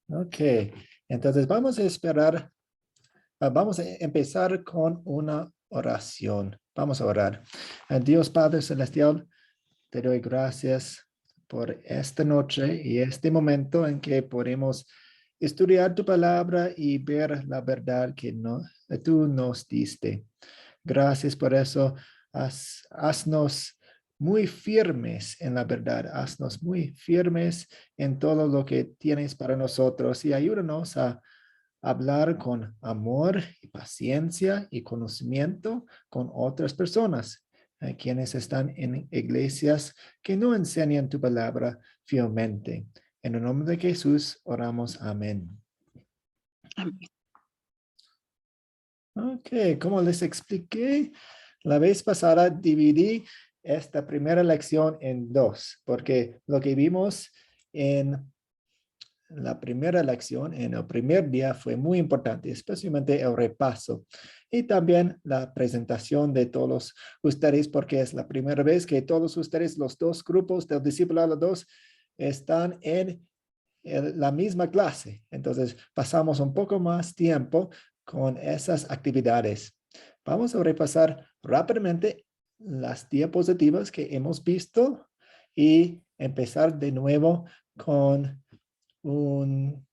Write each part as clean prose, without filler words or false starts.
Ok, entonces vamos a esperar, vamos a empezar con una oración. Vamos a orar. Dios Padre Celestial, te doy gracias por esta noche y este momento en que podemos estudiar tu palabra y ver la verdad que tú nos diste. Gracias por eso. Haznos muy firmes en la verdad. Haznos muy firmes en todo lo que tienes para nosotros y ayúdanos a hablar con amor y paciencia y conocimiento con otras personas, quienes están en iglesias que no enseñan tu palabra fielmente. En el nombre de Jesús oramos. Amén. Amén. Ok, como les expliqué, la vez pasada dividí esta primera lección en dos, porque lo que vimos en la primera lección, en el primer día, fue muy importante, especialmente el repaso y también la presentación de todos ustedes, porque es la primera vez que todos ustedes, los dos grupos del discipulado 2, están en la misma clase. Entonces, pasamos un poco más tiempo con esas actividades. Vamos a repasar rápidamente las diapositivas que hemos visto y empezar de nuevo con un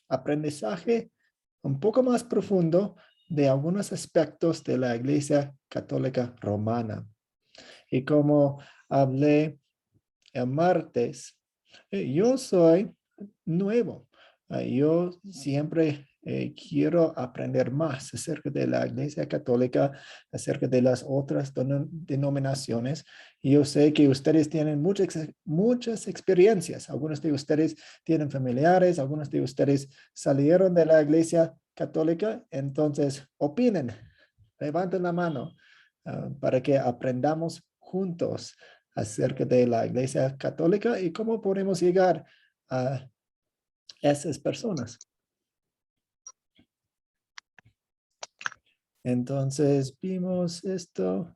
aprendizaje un poco más profundo de algunos aspectos de la Iglesia Católica Romana. Y como hablé el martes, yo soy nuevo. Yo siempre quiero aprender más acerca de la Iglesia Católica, acerca de las otras denominaciones. Y yo sé que ustedes tienen muchas experiencias. Algunos de ustedes tienen familiares, algunos de ustedes salieron de la Iglesia Católica. Entonces, opinen, levanten la mano para que aprendamos juntos acerca de la Iglesia Católica y cómo podemos llegar a esas personas. Entonces vimos esto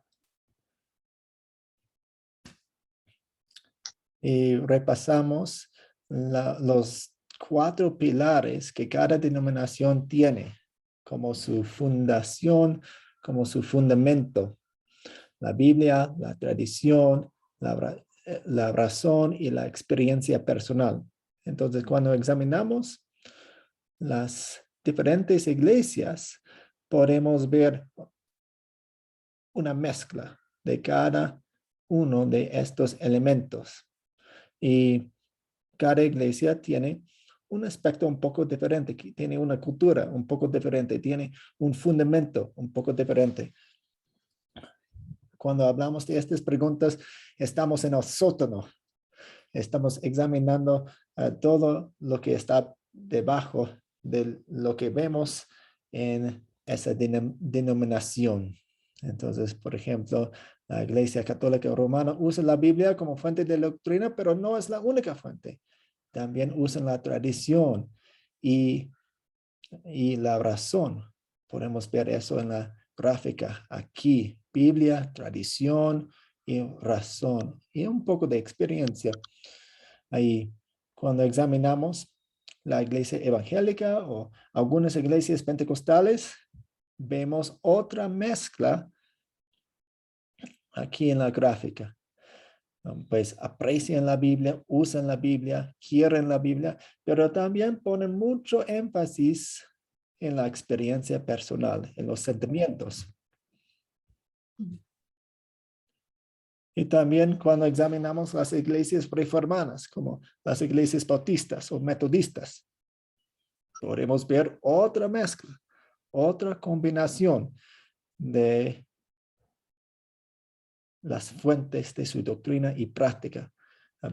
y repasamos los 4 pilares que cada denominación tiene como su fundación, como su fundamento. La Biblia, la tradición, la razón y la experiencia personal. Entonces, cuando examinamos las diferentes iglesias, podemos ver una mezcla de cada uno de estos elementos. Y cada iglesia tiene un aspecto un poco diferente, tiene una cultura un poco diferente, tiene un fundamento un poco diferente. Cuando hablamos de estas preguntas, estamos en el sótano. Estamos examinando todo lo que está debajo de lo que vemos en esa denominación. Entonces, por ejemplo, la Iglesia Católica Romana usa la Biblia como fuente de doctrina, pero no es la única fuente. También usan la tradición y la razón. Podemos ver eso en la gráfica aquí. Biblia, tradición y razón. Y un poco de experiencia. Ahí, cuando examinamos la iglesia evangélica o algunas iglesias pentecostales, vemos otra mezcla aquí en la gráfica. Pues aprecian la Biblia, usan la Biblia, quieren la Biblia, pero también ponen mucho énfasis en la experiencia personal, en los sentimientos. Y también cuando examinamos las iglesias reformadas, como las iglesias bautistas o metodistas, podemos ver otra mezcla, otra combinación de las fuentes de su doctrina y práctica.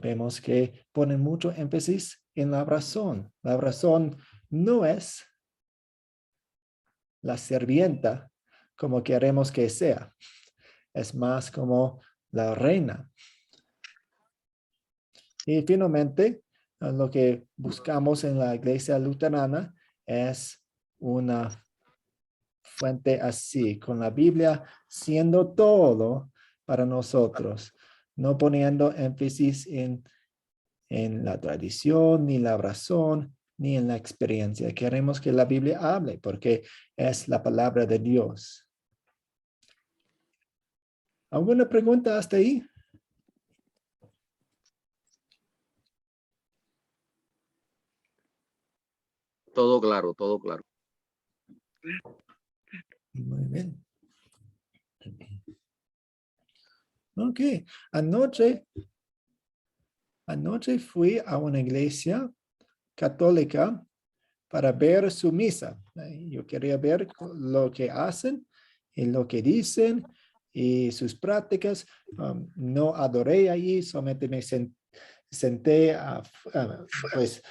Vemos que ponen mucho énfasis en la razón. La razón no es la sirvienta como queremos que sea. Es más como la reina. Y finalmente, lo que buscamos en la iglesia luterana es una fuente así, con la Biblia siendo todo para nosotros, no poniendo énfasis en la tradición ni la razón, ni en la experiencia. Queremos que la Biblia hable porque es la palabra de Dios. ¿Alguna pregunta hasta ahí? Todo claro, todo claro. Muy bien. Ok, anoche fui a una iglesia católica para ver su misa. Yo quería ver lo que hacen y lo que dicen y sus prácticas. No adoré allí, solamente me senté pues,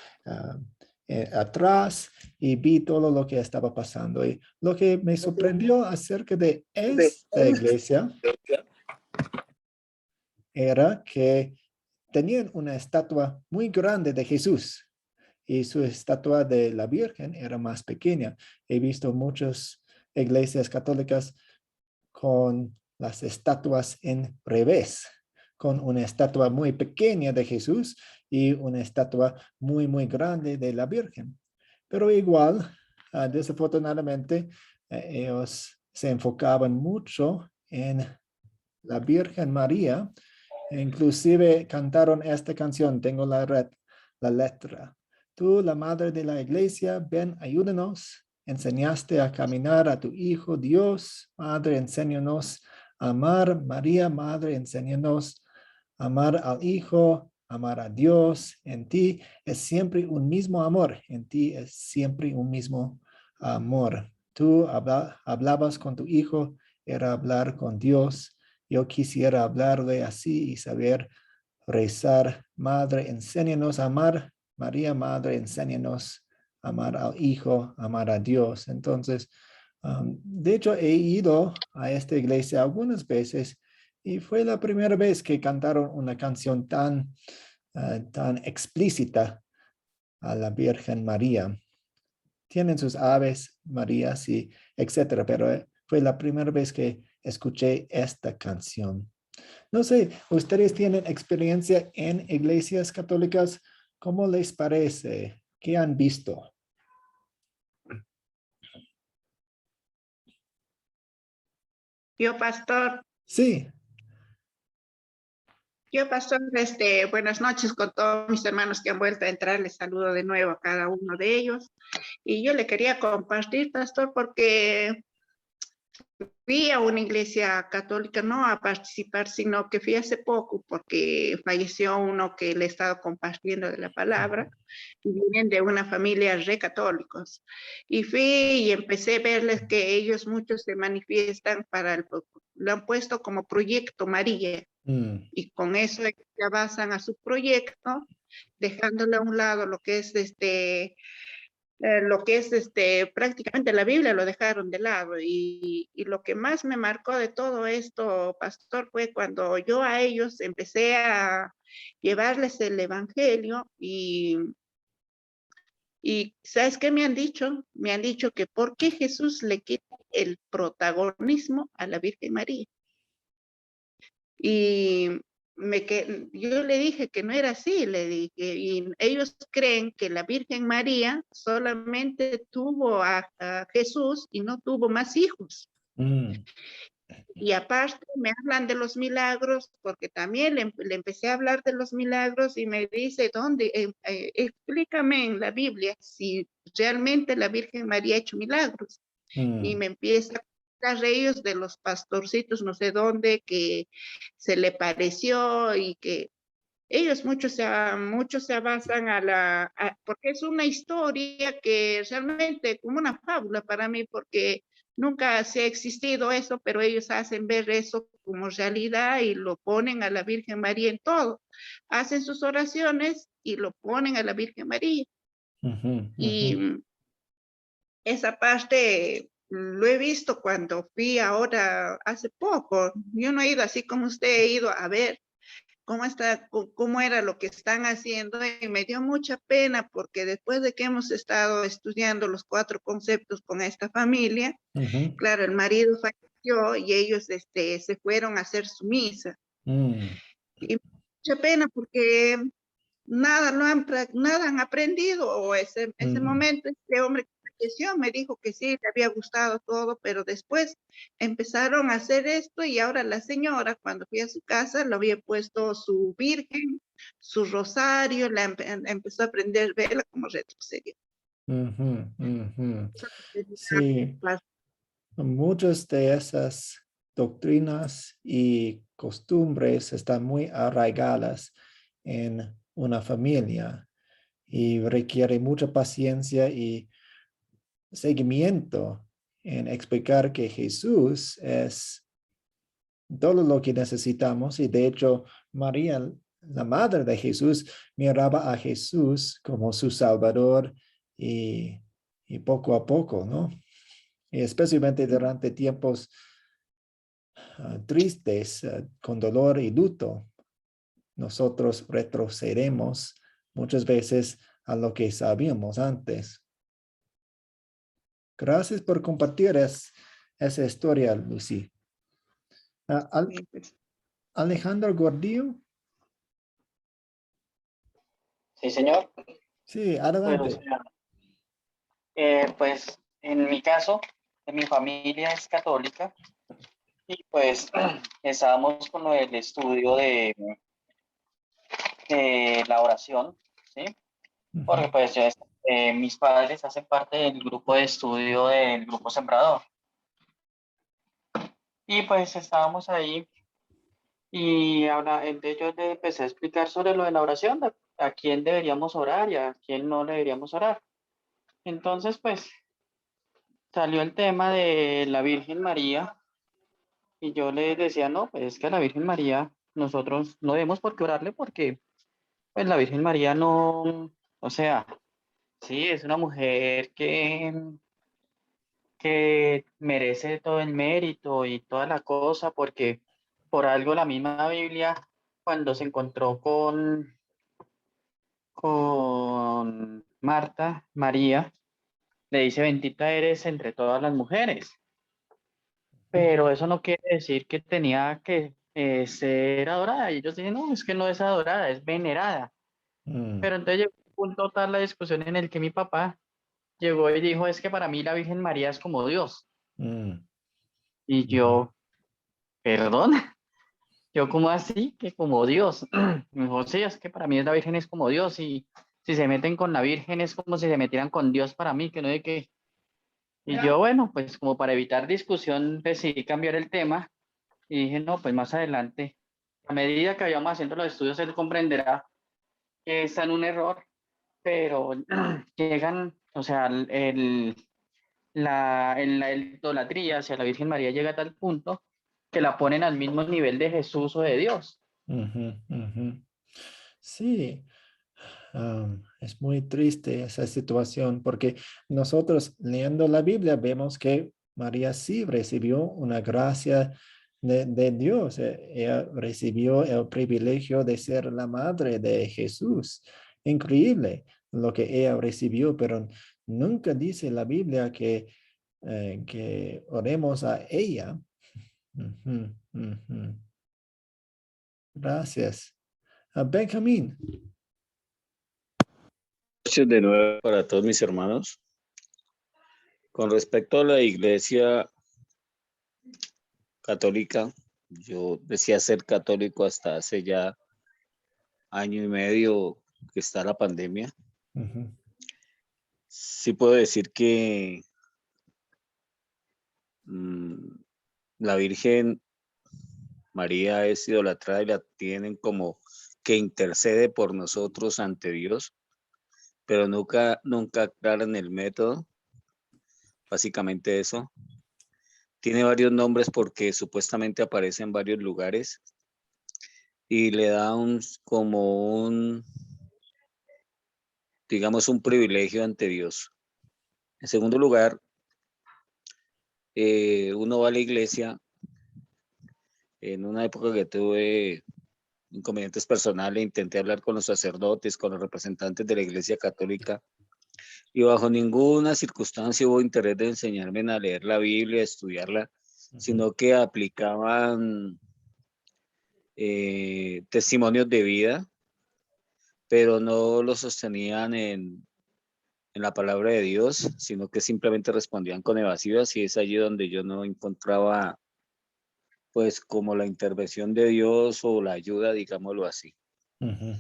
atrás y vi todo lo que estaba pasando. Y lo que me sorprendió acerca de esta iglesia era que tenían una estatua muy grande de Jesús y su estatua de la Virgen era más pequeña. He visto muchas iglesias católicas con las estatuas en revés, con una estatua muy pequeña de Jesús y una estatua muy, muy grande de la Virgen. Pero igual, desafortunadamente, ellos se enfocaban mucho en la Virgen María. Inclusive cantaron esta canción, tengo la letra. Tú, la madre de la iglesia, ven, ayúdanos. Enseñaste a caminar a tu Hijo Dios. Madre, enséñanos a amar. María, Madre, enséñanos a amar al Hijo, amar a Dios. En ti es siempre un mismo amor. En ti es siempre un mismo amor. Tú hablabas con tu Hijo, era hablar con Dios. Yo quisiera hablarle así y saber rezar. Madre, enséñanos a amar. María, Madre, enséñanos a amar al Hijo, amar a Dios. Entonces, de hecho, he ido a esta iglesia algunas veces y fue la primera vez que cantaron una canción tan explícita a la Virgen María. Tienen sus aves, Marías y etcétera, pero fue la primera vez que escuché esta canción. No sé, ¿ustedes tienen experiencia en iglesias católicas? ¿Cómo les parece? ¿Qué han visto? Yo, pastor, Sí. buenas noches con todos mis hermanos que han vuelto a entrar. Les saludo de nuevo a cada uno de ellos. Y yo le quería compartir, pastor, porque fui a una iglesia católica, no a participar, sino que fui hace poco porque falleció uno que le he estado compartiendo de la palabra y vienen de una familia re católicos. Y fui y empecé a verles que ellos muchos se manifiestan lo han puesto como proyecto María Mm, y con eso se basan a su proyecto, dejándole a un lado lo que es prácticamente la Biblia lo dejaron de lado y lo que más me marcó de todo esto, pastor, fue cuando yo a ellos empecé a llevarles el evangelio y ¿sabes qué me han dicho? Me han dicho que ¿por qué Jesús le quita el protagonismo a la Virgen María? Y yo le dije que no era así, le dije, y ellos creen que la Virgen María solamente tuvo a Jesús y no tuvo más hijos. mm, Y aparte me hablan de los milagros, porque también le empecé a hablar de los milagros y me dice, ¿dónde? Explícame en la Biblia si realmente la Virgen María ha hecho milagros y mm, me empieza a contar ellos de los pastorcitos, no sé dónde, que se le pareció y que ellos muchos se basan porque es una historia que realmente como una fábula para mí, porque nunca se ha existido eso, pero ellos hacen ver eso como realidad y lo ponen a la Virgen María en todo. Hacen sus oraciones y lo ponen a la Virgen María. ujú, ujú, Y esa parte lo he visto cuando fui ahora hace poco. Yo no he ido así como usted, he ido a ver cómo era lo que están haciendo y me dio mucha pena porque después de que hemos estado estudiando los 4 conceptos con esta familia, ujú, claro, el marido falleció y ellos se fueron a hacer su misa. mm, Y mucha pena porque nada, nada han aprendido, o ese Mm. momento, este hombre que falleció me dijo que sí, le había gustado todo, pero después empezaron a hacer esto y ahora la señora, cuando fui a su casa, le había puesto su virgen, su rosario, empezó a aprender vela como retrocedió. Ujú, ujú. Sí, muchas de esas doctrinas y costumbres están muy arraigadas en una familia y requiere mucha paciencia y seguimiento en explicar que Jesús es todo lo que necesitamos y de hecho María, la madre de Jesús, miraba a Jesús como su Salvador y poco a poco, ¿no? Y especialmente durante tiempos tristes, con dolor y luto, nosotros retrocedemos muchas veces a lo que sabíamos antes. Gracias por compartir esa historia, Lucy. Alejandro Gordillo. Sí, señor. Sí, Pues, o adelante. sea, pues en mi caso, mi familia es católica y pues estábamos con el estudio de la oración, ¿sí? Porque pues mis padres hacen parte del grupo de estudio del grupo Sembrador. Y pues estábamos ahí y ahora entonces yo le empecé a explicar sobre lo de la oración, a quién deberíamos orar y a quién no le deberíamos orar. Entonces pues salió el tema de la Virgen María y yo le decía, no, pues es que a la Virgen María nosotros no debemos por qué orarle porque pues la Virgen María no, o sea, sí, es una mujer que merece todo el mérito y toda la cosa porque por algo la misma Biblia cuando se encontró con Marta, María, le dice, bendita eres entre todas las mujeres. Pero eso no quiere decir que tenía que ser adorada. Y ellos dicen, no, es que no es adorada, es venerada. Mm, Pero entonces llegó un punto tal la discusión en el que mi papá llegó y dijo, es que para mí la Virgen María es como Dios. mm, Y ujú, yo, perdón, yo como así, que como Dios. Me dijo, sí, es que para mí la Virgen es como Dios. Y si se meten con la Virgen es como si se metieran con Dios para mí, que no hay que... Y yo, bueno, pues como para evitar discusión decidí cambiar el tema. Y dije, no, pues más adelante, a medida que vayamos haciendo los estudios, él comprenderá que está en un error, pero llegan, o sea, la idolatría hacia la Virgen María llega a tal punto que la ponen al mismo nivel de Jesús o de Dios. ujú, ujú. Sí, es muy triste esa situación porque nosotros leyendo la Biblia vemos que María sí recibió una gracia de Dios. Ella recibió el privilegio de ser la madre de Jesús. Increíble lo que ella recibió, pero nunca dice la Biblia que oremos a ella. Ujú, ujú. Gracias. Benjamín. Noches de nuevo para todos mis hermanos. Con respecto a la iglesia católica, yo decía ser católico hasta hace ya año y medio que está la pandemia. Ujú, Sí puedo decir que la Virgen María es idolatrada y la tienen como que intercede por nosotros ante Dios, pero nunca aclaran el método. Básicamente eso. Tiene varios nombres porque supuestamente aparece en varios lugares y le da digamos, un privilegio ante Dios. En segundo lugar, uno va a la iglesia. En una época que tuve inconvenientes personales, intenté hablar con los sacerdotes, con los representantes de la iglesia católica, y bajo ninguna circunstancia hubo interés de enseñarme a leer la Biblia, a estudiarla, sino que aplicaban testimonios de vida pero no lo sostenían en la palabra de Dios, sino que simplemente respondían con evasivas, y es allí donde yo no encontraba pues como la intervención de Dios o la ayuda, digámoslo así. Ujú,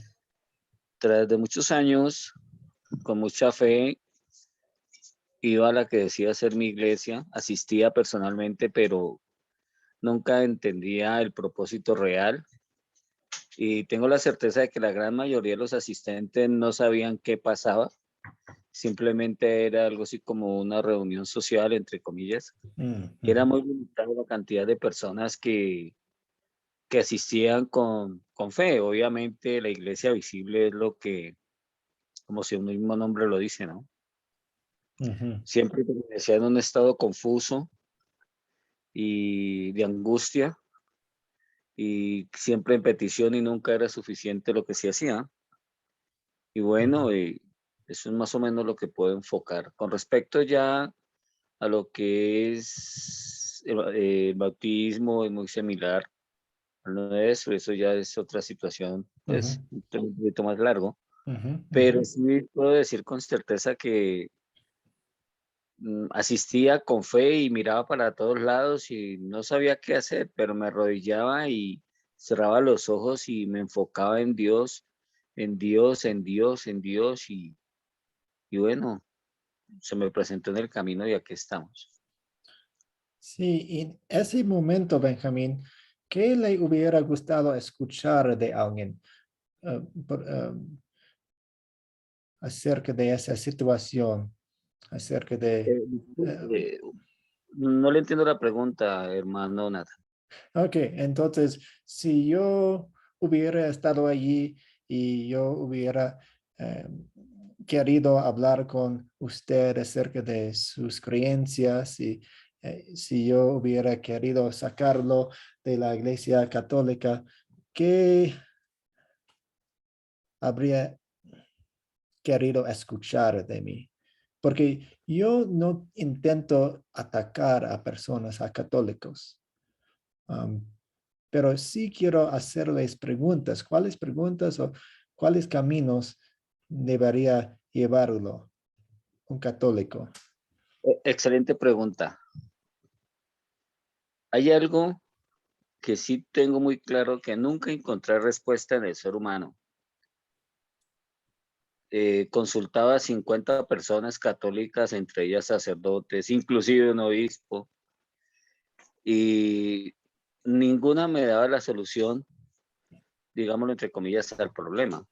Tras de muchos años, con mucha fe, iba a la que decía ser mi iglesia, asistía personalmente, pero nunca entendía el propósito real, y tengo la certeza de que la gran mayoría de los asistentes no sabían qué pasaba, simplemente era algo así como una reunión social, entre comillas, y era ujú, muy limitada la cantidad de personas que asistían con fe. Obviamente la iglesia visible es lo que, como si un mismo nombre lo dice, ¿no? ujú. Siempre permanecía en un estado confuso y de angustia, y siempre en petición, y nunca era suficiente lo que se hacía. Y bueno, eso es más o menos lo que puedo enfocar. Con respecto ya a lo que es el bautismo, es muy similar. No es eso, ya es otra situación, Ujú, pues un poquito más largo, ujú, ujú. pero sí puedo decir con certeza que asistía con fe y miraba para todos lados y no sabía qué hacer, pero me arrodillaba y cerraba los ojos y me enfocaba en Dios, en Dios, en Dios, en Dios, y bueno, se me presentó en el camino y aquí estamos. Sí, en ese momento, Benjamín, ¿qué le hubiera gustado escuchar de alguien eh, por, acerca de esa situación? Acerca de... eh, Disculpe, no le entiendo la pregunta, hermano Nathan. ok, entonces, si yo hubiera estado allí y yo hubiera eh, querido hablar con usted acerca de sus creencias y si yo hubiera querido sacarlo de la Iglesia Católica, ¿qué habría querido escuchar de mí? Porque yo no intento atacar a personas, a católicos. Um, pero sí quiero hacerles preguntas. ¿Cuáles preguntas o cuáles caminos debería llevarlo un católico? Excelente pregunta. Hay algo que sí tengo muy claro, que nunca encontré respuesta en el ser humano. Consultaba a 50 personas católicas, entre ellas sacerdotes, inclusive un obispo, y ninguna me daba la solución, digámoslo entre comillas, al problema.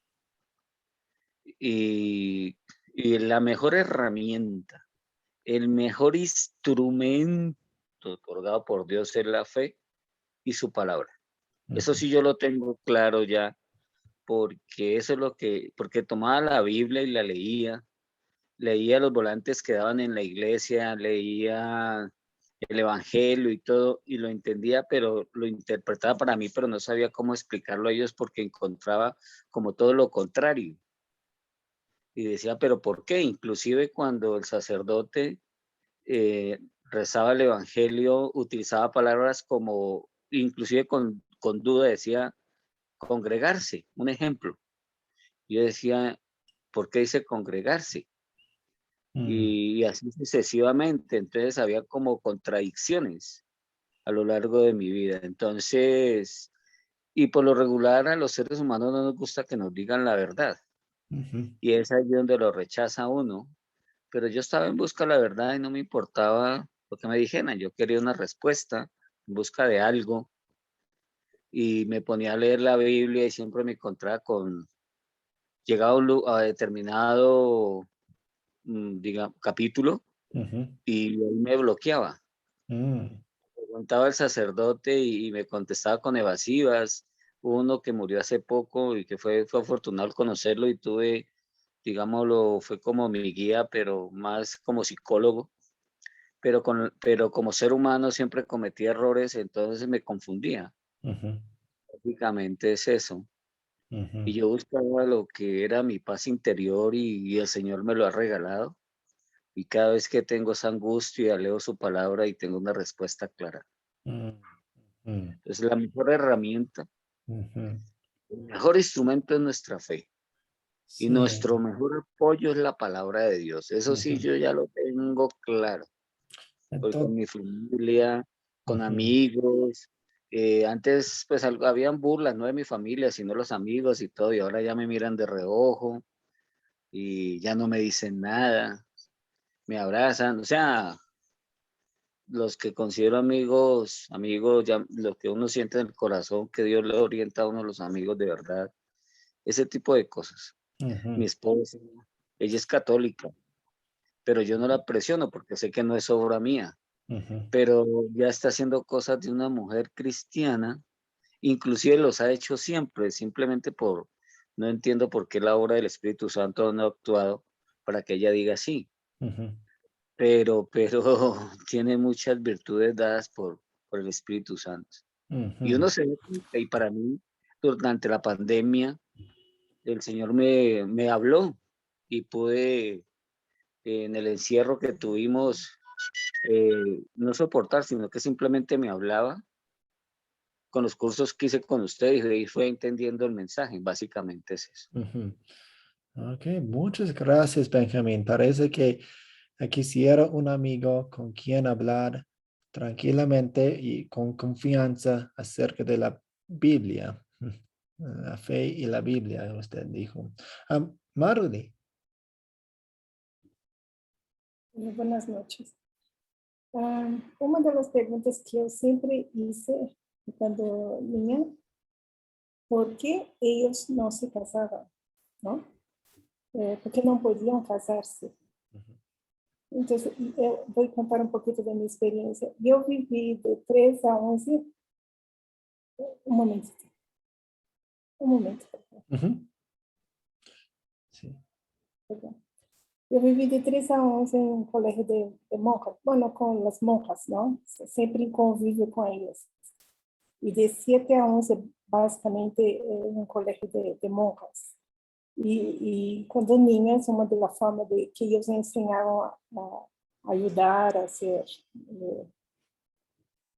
Y, y la mejor herramienta, el mejor instrumento otorgado por Dios es la fe y su palabra. Eso Ujú, sí yo lo tengo claro ya, porque eso es lo que, porque tomaba la Biblia y la leía los volantes que daban en la iglesia, leía el evangelio y todo, y lo entendía, pero lo interpretaba para mí, pero no sabía cómo explicarlo a ellos porque encontraba como todo lo contrario. Y decía, pero ¿por qué? Inclusive cuando el sacerdote rezaba el evangelio, utilizaba palabras como, inclusive con duda, decía congregarse, un ejemplo. Yo decía, ¿por qué dice congregarse? mm, Y así sucesivamente. Entonces había como contradicciones a lo largo de mi vida. Entonces, y por lo regular a los seres humanos no nos gusta que nos digan la verdad. ujú, Y es ahí donde lo rechaza uno. Pero yo estaba en busca de la verdad y no me importaba lo que me dijeran. Yo quería una respuesta en busca de algo, y me ponía a leer la Biblia y siempre me encontraba con, llegaba a determinado, digamos, capítulo, ujú, y ahí me bloqueaba. mm, Preguntaba al sacerdote y me contestaba con evasivas. Uno que murió hace poco y que fue afortunado conocerlo, y tuve, digámoslo, fue como mi guía, pero más como psicólogo. Pero como ser humano siempre cometía errores, entonces me confundía. ujú, Básicamente es eso. ujú, Y yo buscaba lo que era mi paz interior, y el Señor me lo ha regalado. Y cada vez que tengo esa angustia, leo su palabra y tengo una respuesta clara. mm, mm, Es la mejor herramienta, ujú. el mejor instrumento es nuestra fe. Y Sí. nuestro mejor apoyo es la palabra de Dios. Eso sí, Ujú. yo ya lo tengo claro. Porque con Entonces, mi familia, con ujú, amigos, antes pues habían burlas, no de mi familia, sino los amigos y todo, y ahora ya me miran de reojo y ya no me dicen nada, me abrazan, o sea, los que considero amigos, amigos, ya, lo que uno siente en el corazón, que Dios le orienta a uno los amigos de verdad, ese tipo de cosas. ujú, Mi esposa, ella es católica, pero yo no la presiono porque sé que no es obra mía, ujú, pero ya está haciendo cosas de una mujer cristiana, inclusive los ha hecho siempre, simplemente no entiendo por qué la obra del Espíritu Santo no ha actuado para que ella diga sí, ujú, pero tiene muchas virtudes dadas por el Espíritu Santo. Y ujú. uno se ve cuenta, y para mí, durante la pandemia, el Señor me habló y pude, en el encierro que tuvimos, no soportar, sino que simplemente me hablaba con los cursos que hice con ustedes y fue entendiendo el mensaje, básicamente es eso. Ujú. Ok, muchas gracias, Benjamín. Parece que quisiera un amigo con quien hablar tranquilamente y con confianza acerca de la Biblia. La fe y la Biblia, usted dijo. Marley. Buenas noches. Una de las preguntas que yo siempre hice cuando niña, ¿por qué ellos no se casaban? ¿No? ¿Por qué no podían casarse? Entonces, voy a contar un poquito de mi experiencia. Yo viví de 3 a 11, un momento, por favor, Ujú. Sí. perdón. Yo viví de 3 a 11 en un colegio de monjas, bueno, con las monjas, ¿no? Siempre en convivio con ellas. Y de 7 a 11, básicamente, en un colegio de monjas. Y cuando niñas, uma de las formas de que ellos enseñaban a ayudar a hacer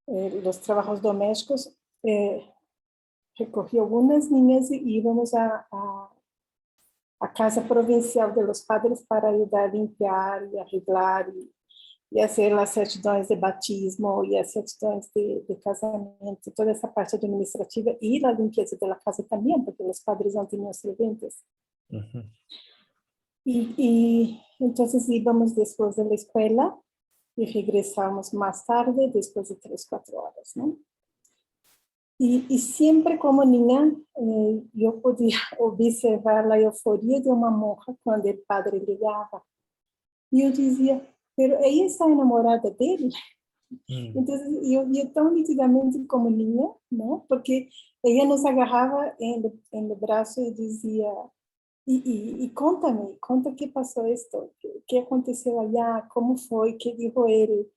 los trabajos domésticos, recogí algunas niñas y íbamos a casa provincial de los padres para ayudar a limpiar y arreglar y hacer las certidões de batismo y las certidões de casamento, toda esa parte administrativa y la limpieza de la casa también, porque los padres no tenían serventes. Ujú. Y entonces íbamos después de la escuela y regresamos más tarde, después de 3, 4 horas, ¿no? Y siempre como niña, yo podía observar la euforia de una monja cuando el padre llegaba. Y yo decía, pero ella está enamorada de él. Entonces, yo tan nítidamente como niña, ¿no? Porque ella nos agarraba en el brazo y decía, y conta qué pasó esto, qué aconteceu allá, cómo fue, qué dijo él.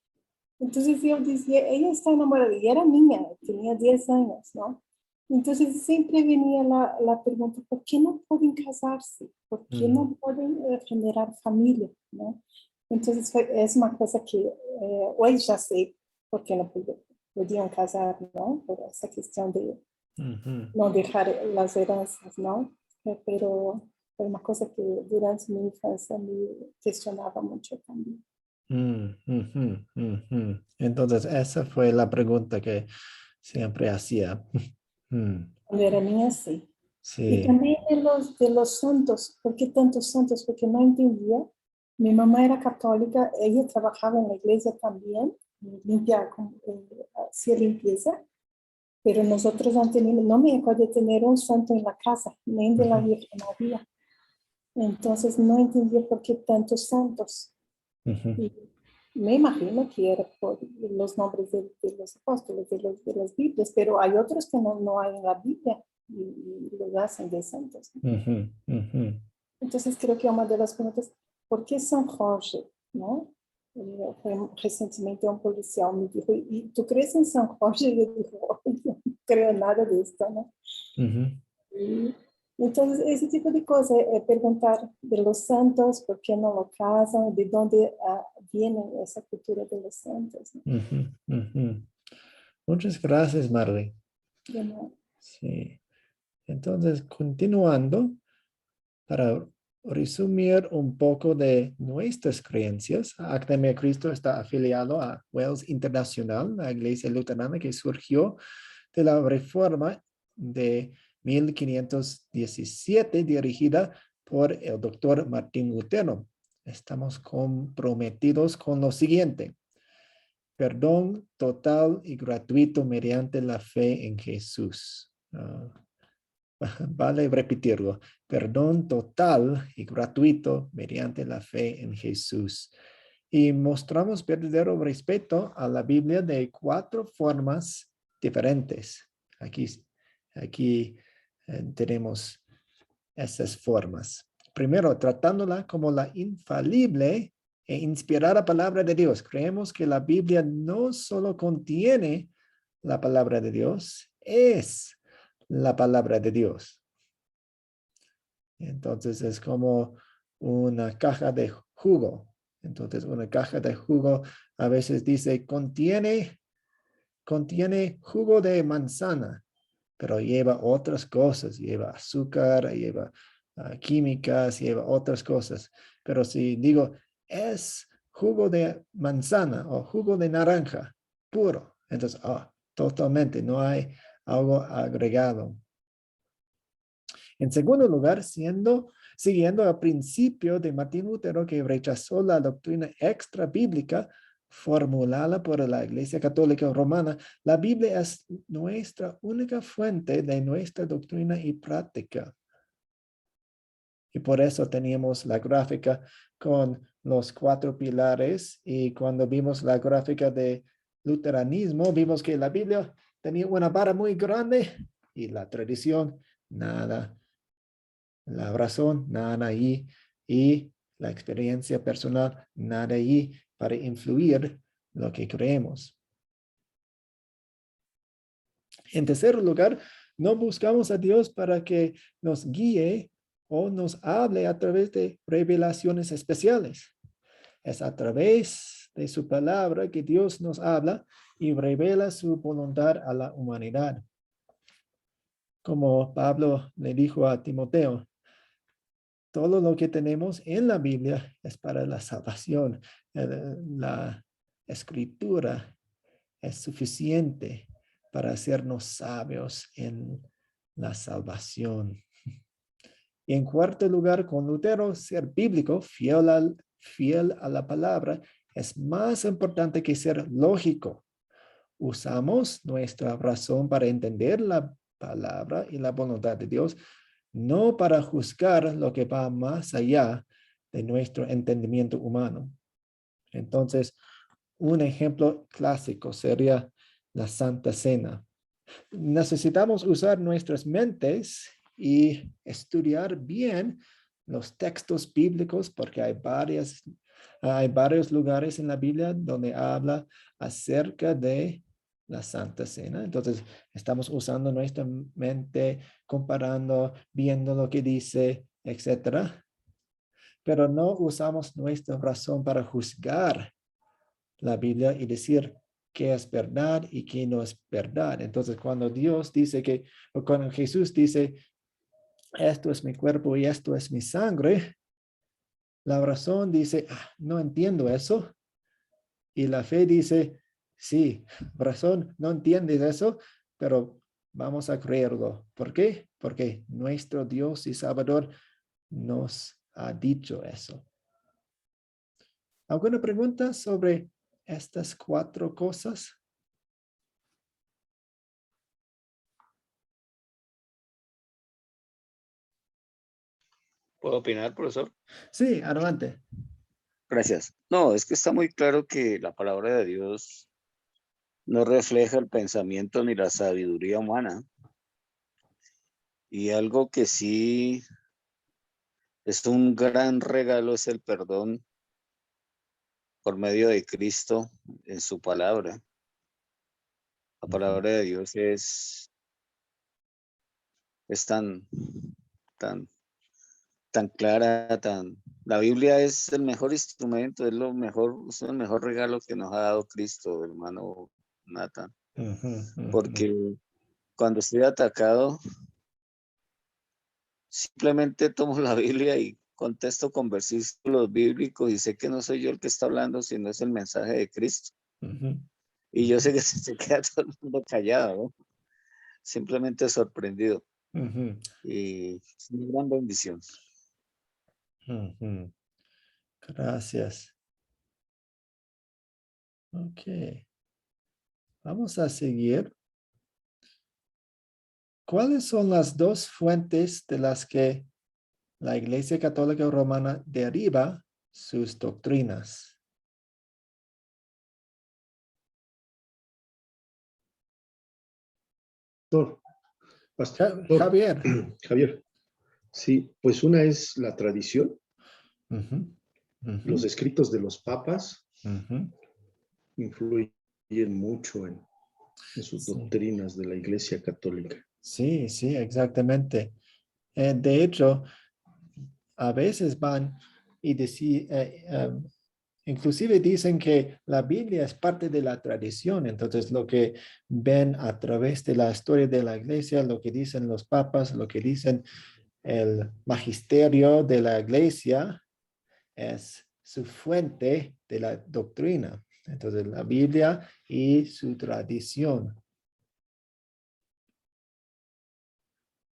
Entonces yo decía, ella está enamorada, y era niña, tenía 10 años, ¿no? Entonces siempre venía la pregunta, ¿por qué no pueden casarse? ¿Por qué no pueden generar familia? ¿No? Entonces es una cosa que hoy ya sé por qué no podían casar, ¿no? Por esa cuestión de Ujú. no dejar las herencias, ¿no? Pero fue una cosa que durante mi infancia me cuestionaba mucho también. Ujú, ujú. Entonces, esa fue la pregunta que siempre hacía. Cuando era niña, sí. Y Sí. también de los santos. ¿Por qué tantos santos? Porque no entendía. Mi mamá era católica, ella trabajaba en la iglesia también, hacía limpieza, pero nosotros no teníamos, no me acuerdo de tener un santo en la casa, ni de la Ujú, Virgen María. Entonces no entendía por qué tantos santos. ujú, Y me imagino que era por los nombres de los apóstoles, de las Biblias, pero hay otros que no hay en la Biblia y los hacen de santos, ¿no? ujú, ujú. Entonces creo que una de las preguntas, ¿por qué San Jorge? ¿No? Recientemente un policial me dijo, ¿y tú crees en San Jorge? Y yo digo, no creo nada de esto, ¿no? Ujú, Y entonces, ese tipo de cosas, preguntar de los santos, por qué no lo casan, de dónde viene esa cultura de los santos, ¿no? ujú, ujú. Muchas gracias, Marley. De nuevo. Sí. Entonces, continuando, Para resumir un poco de nuestras creencias, Academia de Cristo está afiliado a Wells Internacional, la iglesia luterana que surgió de la Reforma de 1517, dirigida por el doctor Martín Lutero. Estamos comprometidos con lo siguiente: perdón total y gratuito mediante la fe en Jesús. Vale repetirlo. Perdón total y gratuito mediante la fe en Jesús. Y mostramos verdadero respeto a la Biblia de 4 formas diferentes. Aquí tenemos esas formas. Primero, tratándola como la infalible e inspirada palabra de Dios. Creemos que la Biblia no solo contiene la palabra de Dios, es la palabra de Dios. Entonces es como una caja de jugo. Entonces una caja de jugo a veces dice contiene jugo de manzana, pero lleva otras cosas, lleva azúcar, lleva químicas, lleva otras cosas. Pero si digo es jugo de manzana o jugo de naranja puro, entonces totalmente no hay algo agregado. En segundo lugar, siguiendo el principio de Martín Lutero, que rechazó la doctrina extra bíblica formulada por la Iglesia Católica Romana, la Biblia es nuestra única fuente de nuestra doctrina y práctica. Y por eso teníamos la gráfica con los 4 pilares, y cuando vimos la gráfica de luteranismo, vimos que la Biblia tenía una vara muy grande y la tradición, nada. La razón, nada ahí, y la experiencia personal, nada ahí para influir lo que creemos. En tercer lugar, no buscamos a Dios para que nos guíe o nos hable a través de revelaciones especiales. Es a través de su palabra que Dios nos habla y revela su voluntad a la humanidad. Como Pablo le dijo a Timoteo, todo lo que tenemos en la Biblia es para la salvación. La escritura es suficiente para hacernos sabios en la salvación. Y en cuarto lugar, con Lutero, ser bíblico, fiel a la palabra, es más importante que ser lógico. Usamos nuestra razón para entender la palabra y la voluntad de Dios, no para juzgar lo que va más allá de nuestro entendimiento humano. Entonces, un ejemplo clásico sería la Santa Cena. Necesitamos usar nuestras mentes y estudiar bien los textos bíblicos, porque hay varios lugares en la Biblia donde habla acerca de la Santa Cena. Entonces, estamos usando nuestra mente, comparando, viendo lo que dice, etcétera. Pero no usamos nuestra razón para juzgar la Biblia y decir qué es verdad y qué no es verdad. Entonces, cuando cuando Jesús dice, esto es mi cuerpo y esto es mi sangre, la razón dice, no entiendo eso. Y la fe dice, sí, razón, no entiendes eso, pero vamos a creerlo. ¿Por qué? Porque nuestro Dios y Salvador nos ha dicho eso. ¿Alguna pregunta sobre estas 4 cosas? ¿Puedo opinar, profesor? Sí, adelante. Gracias. No, es que está muy claro que la palabra de Dios no refleja el pensamiento ni la sabiduría humana. Y algo que sí es un gran regalo es el perdón por medio de Cristo en su palabra. La palabra de Dios es tan clara, la Biblia es el mejor instrumento, es el mejor regalo que nos ha dado Cristo, hermano Nathan. Porque cuando estoy atacado, simplemente tomo la Biblia y contesto con versículos bíblicos y sé que no soy yo el que está hablando, sino es el mensaje de Cristo. Ujú. Y yo sé que se queda todo el mundo callado, ¿no? Simplemente sorprendido. Ujú. Y es una gran bendición. Ujú. Gracias. Ok. Vamos a seguir. ¿Cuáles son las dos fuentes de las que la Iglesia Católica Romana deriva sus doctrinas? Pastor, Javier. Javier, sí, pues una es la tradición, Ujú. Ujú. los escritos de los papas Ujú. influyen mucho en sus Sí. doctrinas de la Iglesia Católica. Sí, sí, exactamente. De hecho, a veces van y inclusive dicen que la Biblia es parte de la tradición, entonces lo que ven a través de la historia de la iglesia, lo que dicen los papas, lo que dicen el magisterio de la iglesia, es su fuente de la doctrina. Entonces la Biblia y su tradición.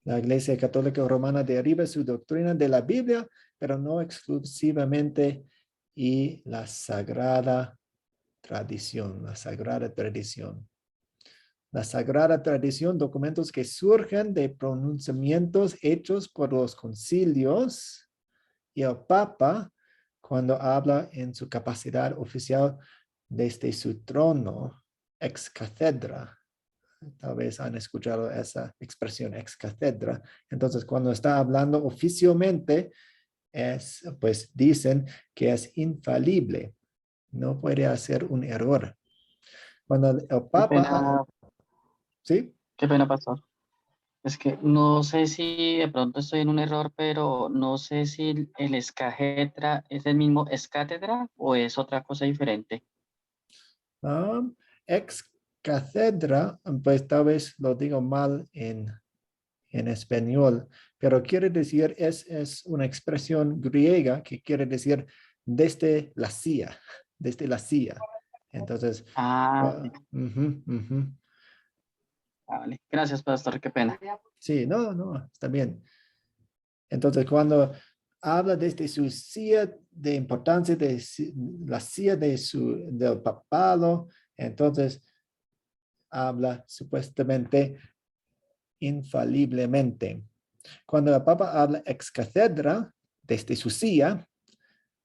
La Iglesia Católica Romana deriva su doctrina de la Biblia, pero no exclusivamente, y la sagrada tradición, la sagrada tradición. La sagrada tradición, documentos que surgen de pronunciamientos hechos por los concilios y el Papa cuando habla en su capacidad oficial desde su trono, ex cathedra. Tal vez han escuchado esa expresión, ex cathedra. Entonces, cuando está hablando oficialmente, pues dicen que es infalible. No puede hacer un error. Cuando el Papa, ¿sí? Qué pena, pastor. Es que no sé si de pronto estoy en un error, pero no sé si el escajetra es el mismo escátedra o es otra cosa diferente. Ex cathedra, pues tal vez lo digo mal en español, pero quiere decir, es una expresión griega que quiere decir desde la silla, desde la silla. Entonces, Ah, sí. Ujú. Vale. Gracias, pastor, qué pena. Sí, no, está bien. Entonces, cuando habla desde su silla de importancia de la silla del papado, entonces habla supuestamente infaliblemente. Cuando el Papa habla ex cathedra, desde su silla,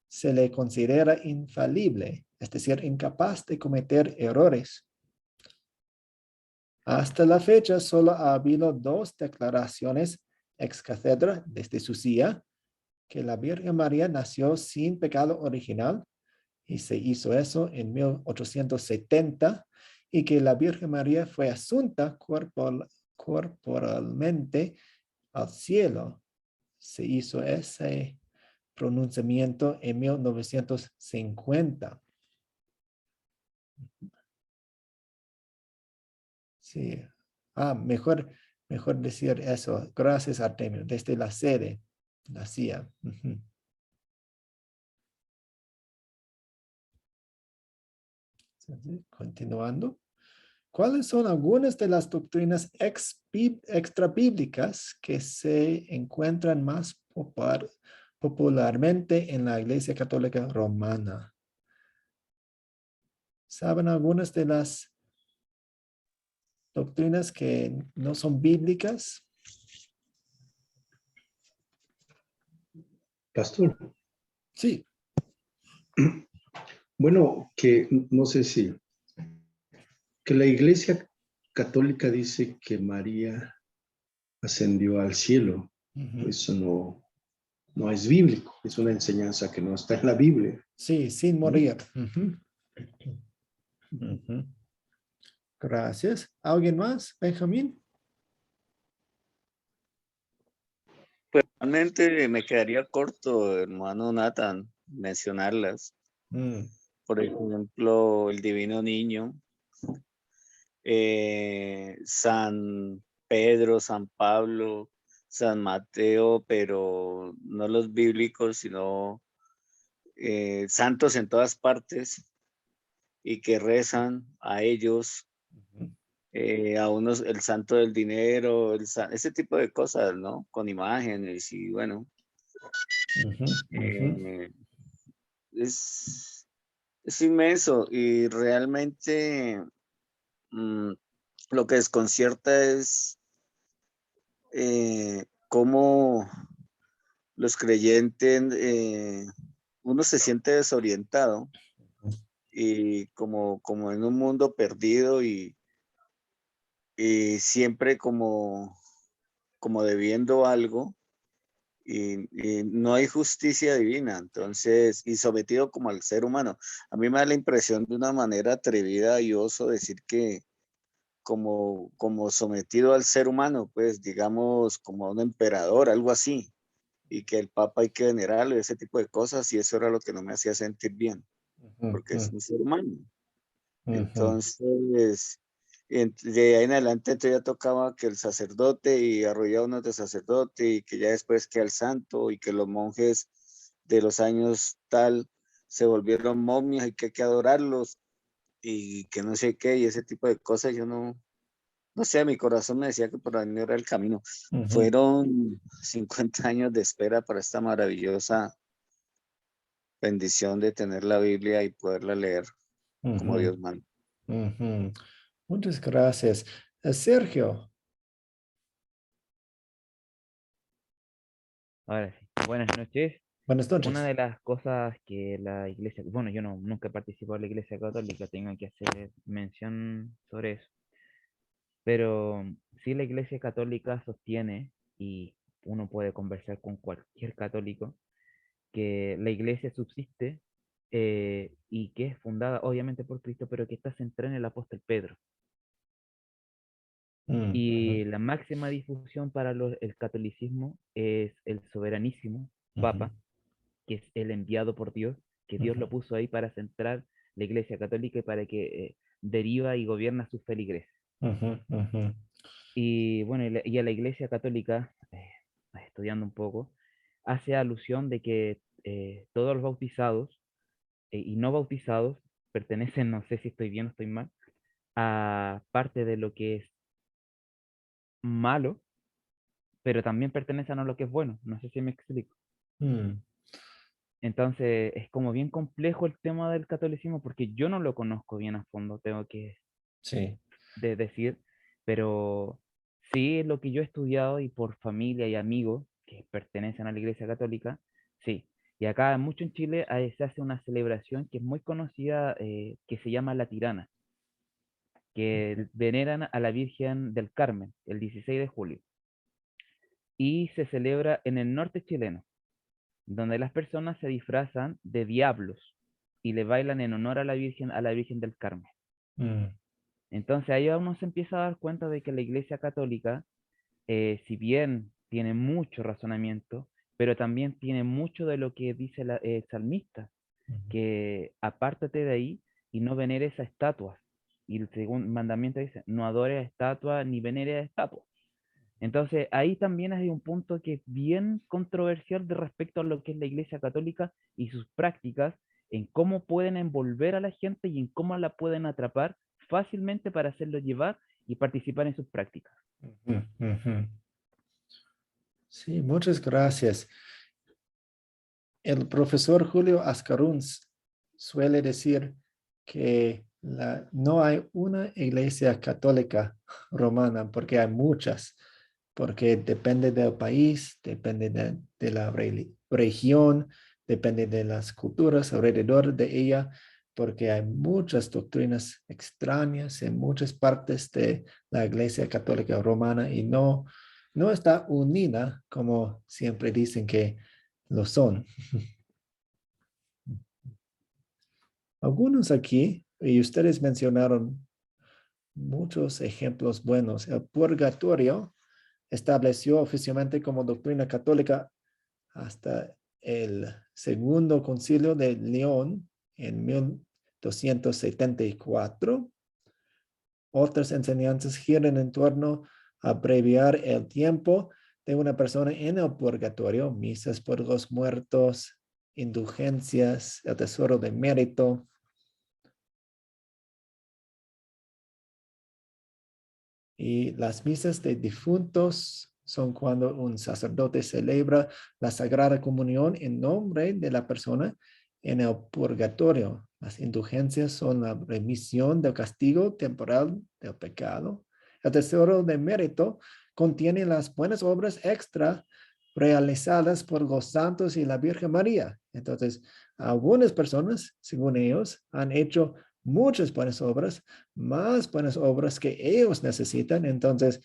se le considera infalible, es decir, incapaz de cometer errores. Hasta la fecha, solo ha habido 2 declaraciones ex cathedra desde su silla, que la Virgen María nació sin pecado original, y se hizo eso en 1870, y que la Virgen María fue asunta corporalmente al cielo. Se hizo ese pronunciamiento en 1950. Sí. Mejor decir eso. Gracias, Artemio. Desde la sede, la CIA. Ujú. Continuando. ¿Cuáles son algunas de las doctrinas extrabíblicas que se encuentran más popularmente en la Iglesia Católica Romana? ¿Saben algunas de las doctrinas que no son bíblicas? Pastor, Sí. bueno, que no sé si, que la Iglesia Católica dice que María ascendió al cielo. Ujú. Eso no es bíblico, es una enseñanza que no está en la Biblia. Sí, sin ¿No? morir. Ujú. Ujú. Gracias. ¿Alguien más, Benjamín? Pues realmente me quedaría corto, hermano Nathan, mencionarlas. Mm. Por ejemplo, el Divino Niño, San Pedro, San Pablo, San Mateo, pero no los bíblicos, sino santos en todas partes y que rezan a ellos, a unos el santo del dinero, ese tipo de cosas, ¿no? Con imágenes y bueno, eh, es inmenso y realmente lo que desconcierta es cómo los creyentes, uno se siente desorientado y como en un mundo perdido y siempre como debiendo algo y no hay justicia divina, entonces, y sometido como al ser humano. A mí me da la impresión de una manera atrevida y oso decir que como sometido al ser humano, pues digamos como a un emperador, algo así, y que el Papa hay que venerarlo y ese tipo de cosas, y eso era lo que no me hacía sentir bien, porque es un ser humano. Entonces, de ahí en adelante entonces ya tocaba que el sacerdote y arrollaba uno de sacerdote y que ya después que el santo y que los monjes de los años tal se volvieron momias y que hay que adorarlos y que no sé qué y ese tipo de cosas. Yo no sé, mi corazón me decía que por ahí no era el camino. Fueron 50 años de espera para esta maravillosa bendición de tener la Biblia y poderla leer como Dios manda. Muchas gracias. Sergio. Ahora sí, buenas noches. Buenas Una noches. de las cosas que la iglesia, bueno, yo nunca he participado en la iglesia católica, tengo que hacer mención sobre eso, pero sí la iglesia católica sostiene, y uno puede conversar con cualquier católico, que la iglesia subsiste y que es fundada obviamente por Cristo, pero que está centrada en el apóstol Pedro. Y la máxima difusión para el catolicismo es el soberanísimo Papa, que es el enviado por Dios, que Dios lo puso ahí para centrar la Iglesia Católica y para que deriva y gobierna sus feligreses. Y bueno, y a la Iglesia Católica, estudiando un poco, hace alusión de que todos los bautizados y no bautizados pertenecen, no sé si estoy bien o estoy mal, a parte de lo que es malo, pero también pertenecen a lo que es bueno. No sé si me explico. Entonces es como bien complejo el tema del catolicismo porque yo no lo conozco bien a fondo, tengo que Sí. decir, pero sí es lo que yo he estudiado y por familia y amigos que pertenecen a la Iglesia Católica, sí. Y acá mucho en Chile se hace una celebración que es muy conocida, que se llama La Tirana, que veneran a la Virgen del Carmen el 16 de julio. Y se celebra en el norte chileno, donde las personas se disfrazan de diablos y le bailan en honor a la Virgen del Carmen. Entonces ahí uno se empieza a dar cuenta de que la Iglesia Católica, si bien tiene mucho razonamiento, pero también tiene mucho de lo que dice el salmista, que apártate de ahí y no veneres a estatuas. Y el segundo mandamiento dice, no adores a estatuas ni veneres a estatuas. Entonces, ahí también hay un punto que es bien controversial de respecto a lo que es la Iglesia Católica y sus prácticas, en cómo pueden envolver a la gente y en cómo la pueden atrapar fácilmente para hacerlo llevar y participar en sus prácticas. Sí, muchas gracias. El profesor Julio Ascaruns suele decir que no hay una iglesia católica romana porque hay muchas, porque depende del país, depende de la región, depende de las culturas alrededor de ella, porque hay muchas doctrinas extrañas en muchas partes de la iglesia católica romana y no está unida como siempre dicen que lo son. Algunos aquí, y ustedes mencionaron muchos ejemplos buenos. El purgatorio estableció oficialmente como doctrina católica hasta el Segundo Concilio de León en 1274. Otras enseñanzas giran en torno a abreviar el tiempo de una persona en el purgatorio, misas por los muertos, indulgencias, el tesoro de mérito. Y las misas de difuntos son cuando un sacerdote celebra la Sagrada Comunión en nombre de la persona en el purgatorio. Las indulgencias son la remisión del castigo temporal del pecado. El tesoro de mérito contiene las buenas obras extra realizadas por los santos y la Virgen María. Entonces, algunas personas, según ellos, han hecho muchas buenas obras, más buenas obras que ellos necesitan. Entonces,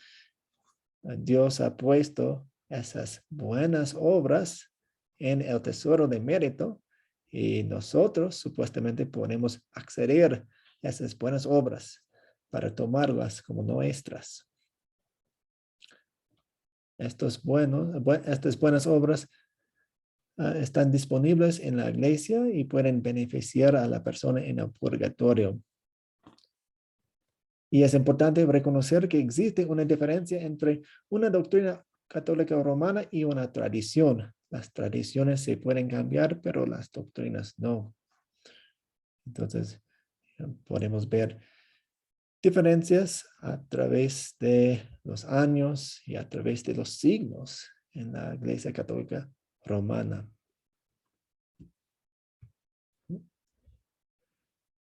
Dios ha puesto esas buenas obras en el tesoro de mérito y nosotros supuestamente podemos acceder a esas buenas obras para tomarlas como nuestras. Estas buenas obras están disponibles en la iglesia y pueden beneficiar a la persona en el purgatorio. Y es importante reconocer que existe una diferencia entre una doctrina católica romana y una tradición. Las tradiciones se pueden cambiar, pero las doctrinas no. Entonces, podemos ver diferencias a través de los años y a través de los siglos en la Iglesia Católica Romana.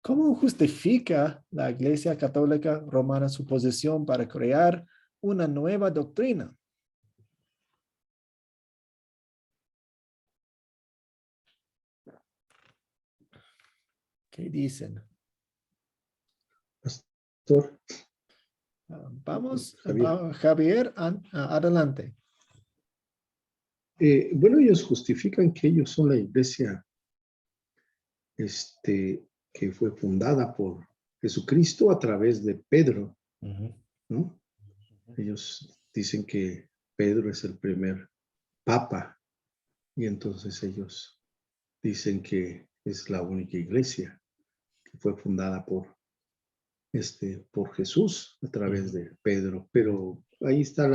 ¿Cómo justifica la Iglesia Católica Romana su posición para crear una nueva doctrina? ¿Qué dicen? Pastor, Vamos, Javier. Javier, adelante. Bueno, ellos justifican que ellos son la iglesia que fue fundada por Jesucristo a través de Pedro, ¿no? Ellos dicen que Pedro es el primer papa y entonces ellos dicen que es la única iglesia que fue fundada por Jesús a través de Pedro. Pero ahí está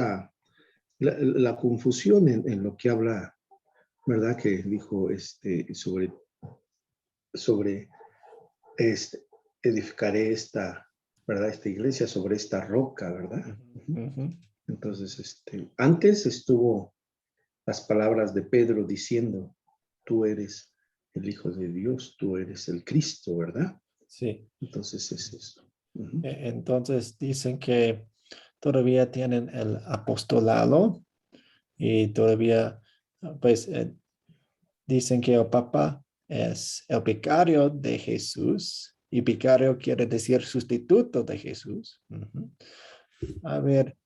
la confusión en lo que habla, ¿verdad? Que dijo sobre edificaré ¿verdad? Esta iglesia sobre esta roca, ¿verdad? Entonces, antes estuvo las palabras de Pedro diciendo, tú eres el Hijo de Dios, tú eres el Cristo, ¿verdad? Sí. Entonces es eso. Entonces dicen que todavía tienen el apostolado y todavía, pues, dicen que el Papa es el vicario de Jesús y vicario quiere decir sustituto de Jesús. A ver,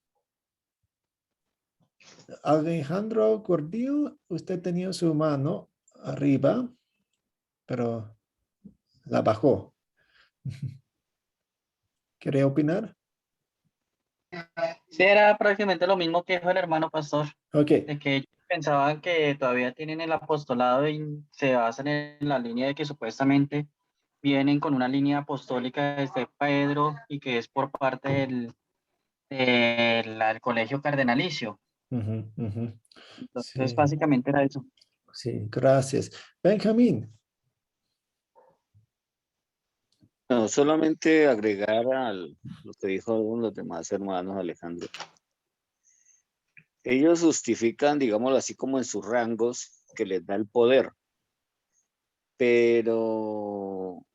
Alejandro Gordillo, usted tenía su mano arriba, pero la bajó. ¿Quiere opinar? Sí, era prácticamente lo mismo que dijo el hermano pastor, Ok. de que ellos pensaban que todavía tienen el apostolado y se basan en la línea de que supuestamente vienen con una línea apostólica desde Pedro y que es por parte del colegio cardenalicio. Entonces, Sí, básicamente era eso. sí, gracias. Benjamín. No, solamente agregar a lo que dijo los demás hermanos, Alejandro. Ellos justifican, digámoslo así, como en sus rangos que les da el poder, pero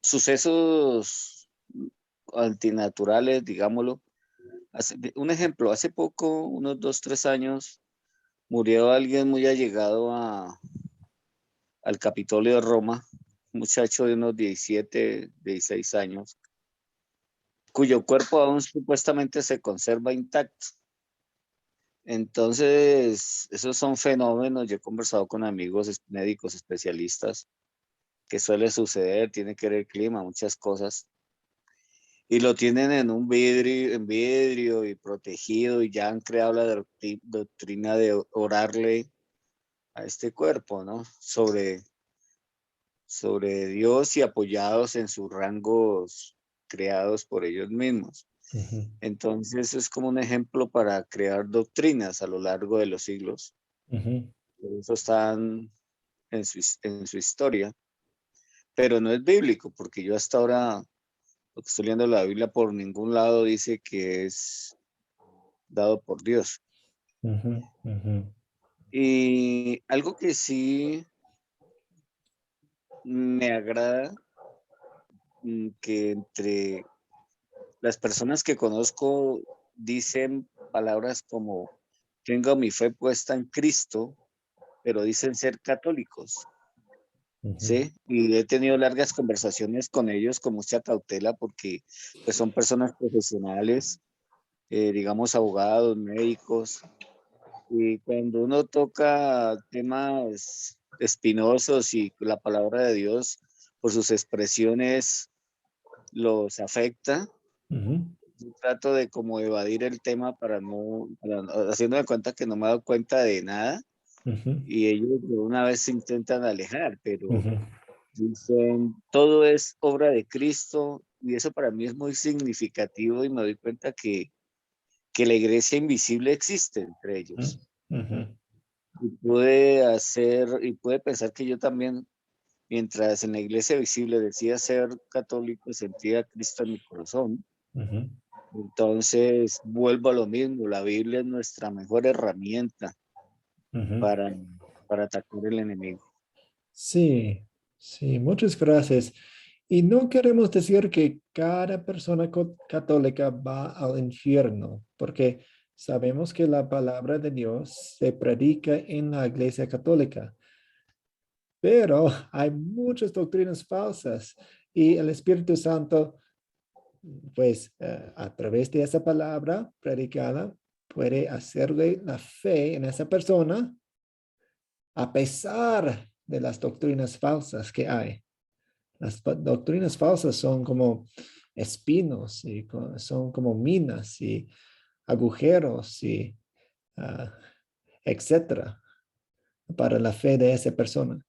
sucesos antinaturales, digámoslo. Un ejemplo, hace poco, unos 2, 3 años, murió alguien muy allegado al Capitolio de Roma, un muchacho de unos 17, 16 años, cuyo cuerpo aún supuestamente se conserva intacto. Entonces, esos son fenómenos. Yo he conversado con amigos médicos especialistas que suele suceder, tiene que ver el clima, muchas cosas. Y lo tienen en vidrio y protegido, y ya han creado la doctrina de orarle a este cuerpo, ¿no? Sobre Dios y apoyados en sus rangos creados por ellos mismos. Entonces es como un ejemplo para crear doctrinas a lo largo de los siglos. Por eso están en su historia, pero no es bíblico, porque yo hasta ahora, lo que estoy leyendo la Biblia, por ningún lado dice que es dado por Dios. Y algo que sí me agrada, que entre las personas que conozco dicen palabras como tengo mi fe puesta en Cristo, pero dicen ser católicos, ¿sí? Y he tenido largas conversaciones con ellos con mucha cautela porque pues, son personas profesionales, digamos abogados, médicos, y cuando uno toca temas espinosos y la palabra de Dios por sus expresiones los afecta, yo trato de como evadir el tema haciéndome cuenta que no me he dado cuenta de nada, y ellos de una vez se intentan alejar, pero dicen, todo es obra de Cristo, y eso para mí es muy significativo, y me doy cuenta que la iglesia invisible existe entre ellos. Y pude pensar que yo también, mientras en la iglesia visible decía ser católico, sentía a Cristo en mi corazón. Entonces vuelvo a lo mismo, la Biblia es nuestra mejor herramienta para atacar el enemigo. Sí, sí, muchas gracias. Y no queremos decir que cada persona católica va al infierno, porque sabemos que la palabra de Dios se predica en la Iglesia Católica, pero hay muchas doctrinas falsas y el Espíritu Santo, pues a través de esa palabra predicada, puede hacerle la fe en esa persona a pesar de las doctrinas falsas que hay. Las doctrinas falsas son como espinos y son como minas y agujeros y etcétera para la fe de esa persona.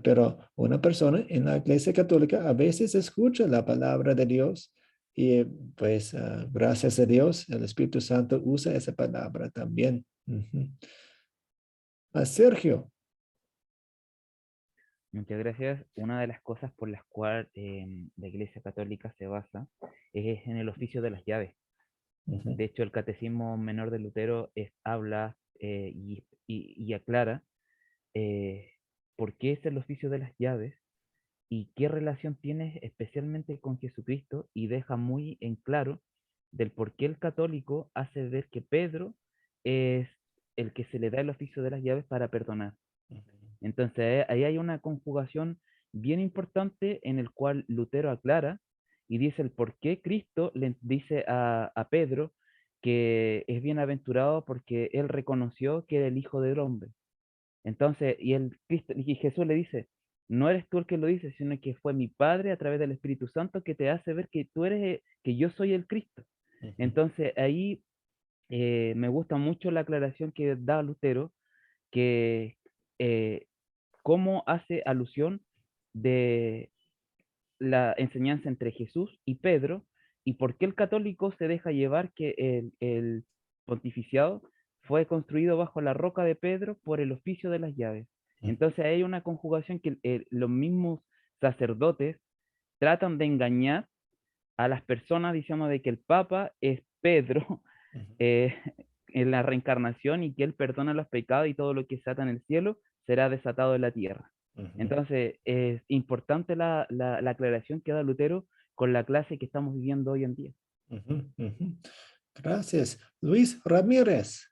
Pero una persona en la Iglesia Católica a veces escucha la palabra de Dios y pues gracias a Dios el Espíritu Santo usa esa palabra también. Sergio. Muchas gracias. Una de las cosas por las cuales la Iglesia Católica se basa es en el oficio de las llaves. De hecho, el Catecismo Menor de Lutero habla y aclara por qué es el oficio de las llaves y qué relación tiene especialmente con Jesucristo, y deja muy en claro del por qué el católico hace ver que Pedro es el que se le da el oficio de las llaves para perdonar. Entonces ahí hay una conjugación bien importante en el cual Lutero aclara y dice el por qué Cristo le dice a Pedro que es bienaventurado porque él reconoció que era el Hijo del Hombre. Entonces, y Jesús le dice, no eres tú el que lo dice, sino que fue mi Padre a través del Espíritu Santo que te hace ver que tú eres, que yo soy el Cristo. Entonces ahí me gusta mucho la aclaración que da Lutero, que cómo hace alusión de la enseñanza entre Jesús y Pedro, y por qué el católico se deja llevar que el pontificiado fue construido bajo la roca de Pedro por el oficio de las llaves. Entonces hay una conjugación que los mismos sacerdotes tratan de engañar a las personas diciendo de que el Papa es Pedro en la reencarnación, y que él perdona los pecados y todo lo que se ata en el cielo será desatado en la tierra. Entonces, es importante la aclaración que da Lutero con la clase que estamos viviendo hoy en día. Gracias. Luis Ramírez.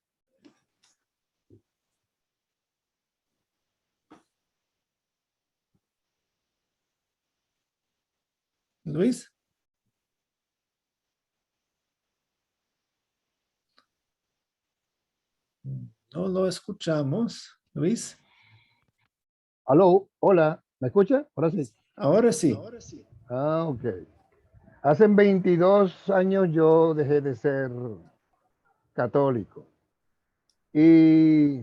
Luis. No lo escuchamos, Luis. Aló, hola, ¿me escucha? Ahora sí. Ahora sí. Ah, ok. Hace 22 años yo dejé de ser católico. Y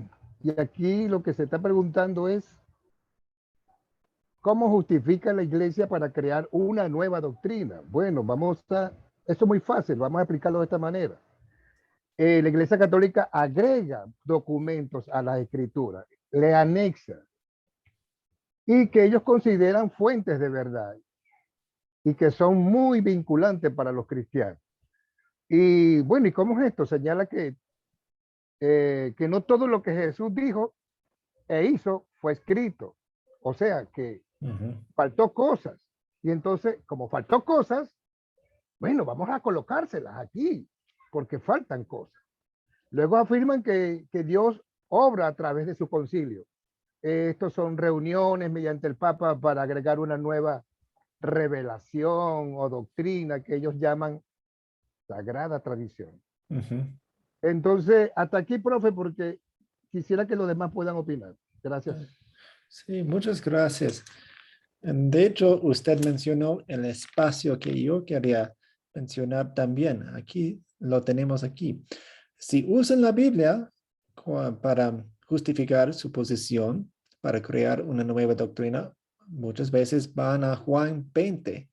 aquí lo que se está preguntando es, ¿cómo justifica la iglesia para crear una nueva doctrina? Bueno, vamos a Esto es muy fácil, vamos a explicarlo de esta manera. La Iglesia Católica agrega documentos a las escrituras, le anexa, y que ellos consideran fuentes de verdad y que son muy vinculantes para los cristianos. Y bueno, ¿y cómo es esto? Señala que no todo lo que Jesús dijo e hizo fue escrito. O sea, que faltó cosas. Y entonces, como faltó cosas, bueno, vamos a colocárselas aquí, porque faltan cosas. Luego afirman que Dios obra a través de su concilio. Estos son reuniones mediante el Papa para agregar una nueva revelación o doctrina que ellos llaman sagrada tradición. Entonces, hasta aquí, profe, porque quisiera que los demás puedan opinar. Gracias. Sí, muchas gracias. De hecho, usted mencionó el espacio que yo quería mencionar también. Aquí lo tenemos aquí. Si usan la Biblia para justificar su posición, para crear una nueva doctrina, muchas veces van a Juan 20,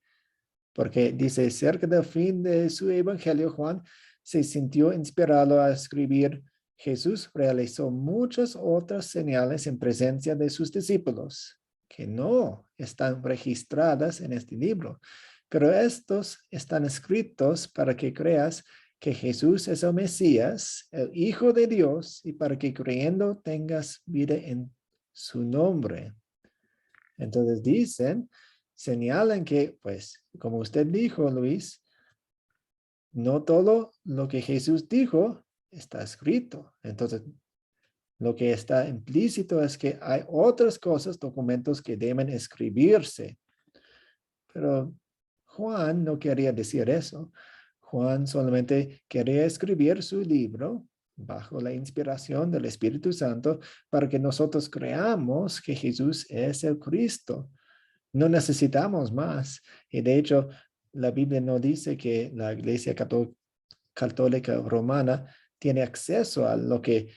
porque dice, cerca del fin de su evangelio, Juan se sintió inspirado a escribir: Jesús realizó muchas otras señales en presencia de sus discípulos que no están registradas en este libro, pero estos están escritos para que creas que Jesús es el Mesías, el Hijo de Dios, y para que creyendo tengas vida en su nombre. Entonces señalan que, pues, como usted dijo, Luis, no todo lo que Jesús dijo está escrito. Entonces, lo que está implícito es que hay otras cosas, documentos que deben escribirse. Pero Juan no quería decir eso. Juan solamente quería escribir su libro bajo la inspiración del Espíritu Santo para que nosotros creamos que Jesús es el Cristo. No necesitamos más. Y de hecho, la Biblia no dice que la Iglesia Católica Romana tiene acceso a lo que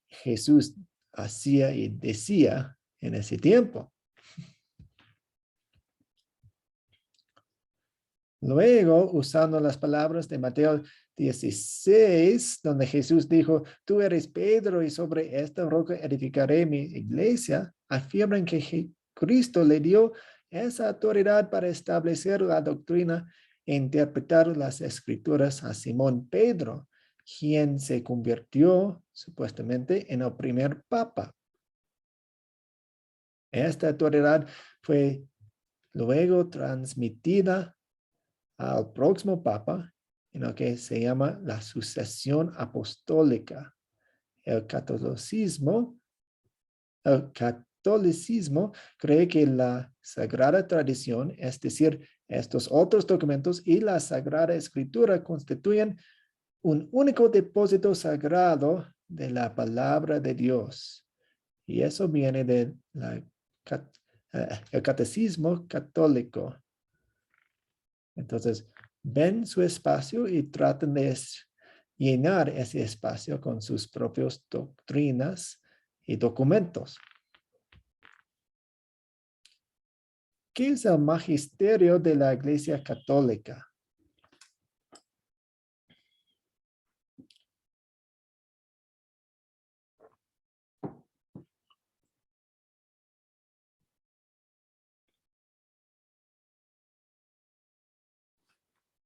Jesús hacía y decía en ese tiempo. Luego, usando las palabras de Mateo 16, donde Jesús dijo, tú eres Pedro y sobre esta roca edificaré mi iglesia, afirman que Cristo le dio esa autoridad para establecer la doctrina e interpretar las escrituras a Simón Pedro, quien se convirtió supuestamente en el primer papa. Esta autoridad fue luego transmitida al próximo papa, en lo que se llama la sucesión apostólica. El catolicismo cree que la sagrada tradición, es decir, estos otros documentos y la sagrada escritura constituyen un único depósito sagrado de la palabra de Dios. Y eso viene del catecismo católico. Entonces, ven su espacio y tratan de llenar ese espacio con sus propias doctrinas y documentos. ¿Qué es el magisterio de la Iglesia Católica?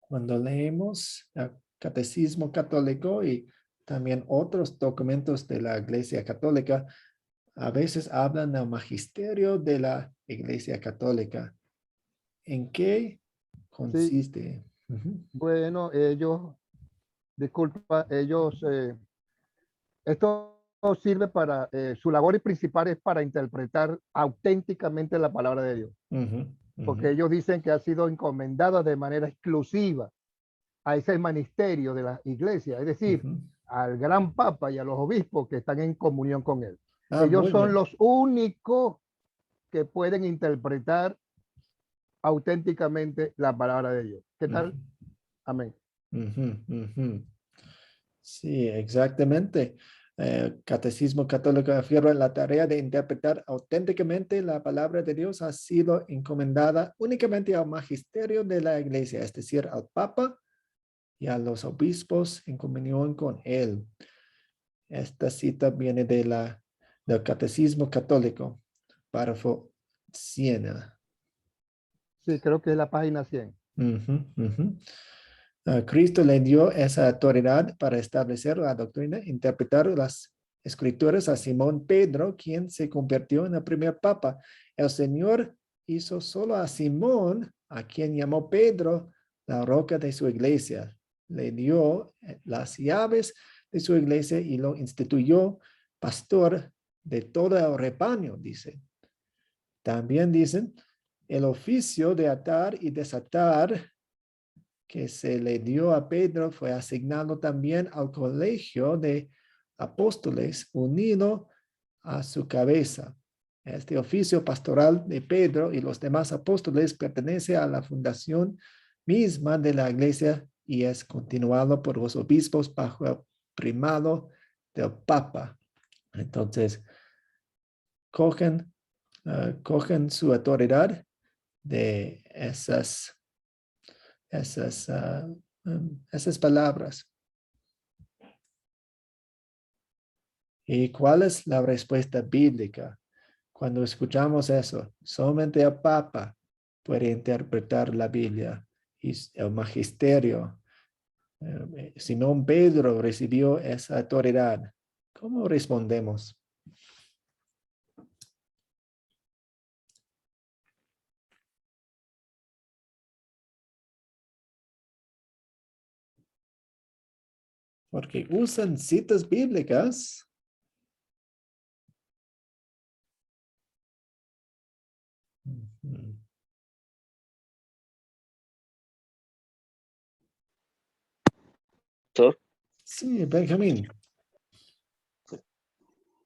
Cuando leemos el Catecismo Católico y también otros documentos de la Iglesia Católica, a veces hablan del magisterio de la Iglesia Católica. ¿En qué consiste? Sí. Bueno, esto sirve para, su labor principal es para interpretar auténticamente la palabra de Dios. Porque ellos dicen que ha sido encomendada de manera exclusiva a ese ministerio de la iglesia, es decir, al gran papa y a los obispos que están en comunión con él. Ellos son los únicos que pueden interpretar auténticamente la palabra de Dios. ¿Qué tal? Amén. Sí, exactamente. Catecismo Católico afirma la tarea de interpretar auténticamente la palabra de Dios ha sido encomendada únicamente al magisterio de la iglesia, es decir, al Papa y a los obispos en comunión con él. Esta cita viene del Catecismo Católico, párrafo 100. Sí, creo que es la página 100. Cristo le dio esa autoridad para establecer la doctrina, interpretar las escrituras a Simón Pedro, quien se convirtió en el primer papa. El Señor hizo solo a Simón, a quien llamó Pedro, la roca de su iglesia. Le dio las llaves de su iglesia y lo instituyó pastor de todo el rebaño, dice. También dicen, el oficio de atar y desatar que se le dio a Pedro fue asignado también al colegio de apóstoles unido a su cabeza. Este oficio pastoral de Pedro y los demás apóstoles pertenece a la fundación misma de la iglesia y es continuado por los obispos bajo el primado del Papa. Entonces, cogen su autoridad de esas palabras. ¿Y cuál es la respuesta bíblica? Cuando escuchamos eso, solamente el Papa puede interpretar la Biblia y el magisterio. Simón Pedro recibió esa autoridad. ¿Cómo respondemos? Porque usan citas bíblicas. Sí, Benjamín.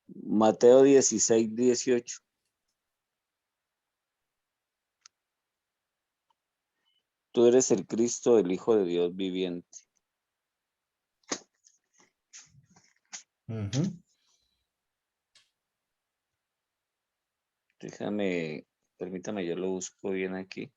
Mateo 16, 18. Tú eres el Cristo, el Hijo de Dios viviente. Permítame, yo lo busco bien aquí.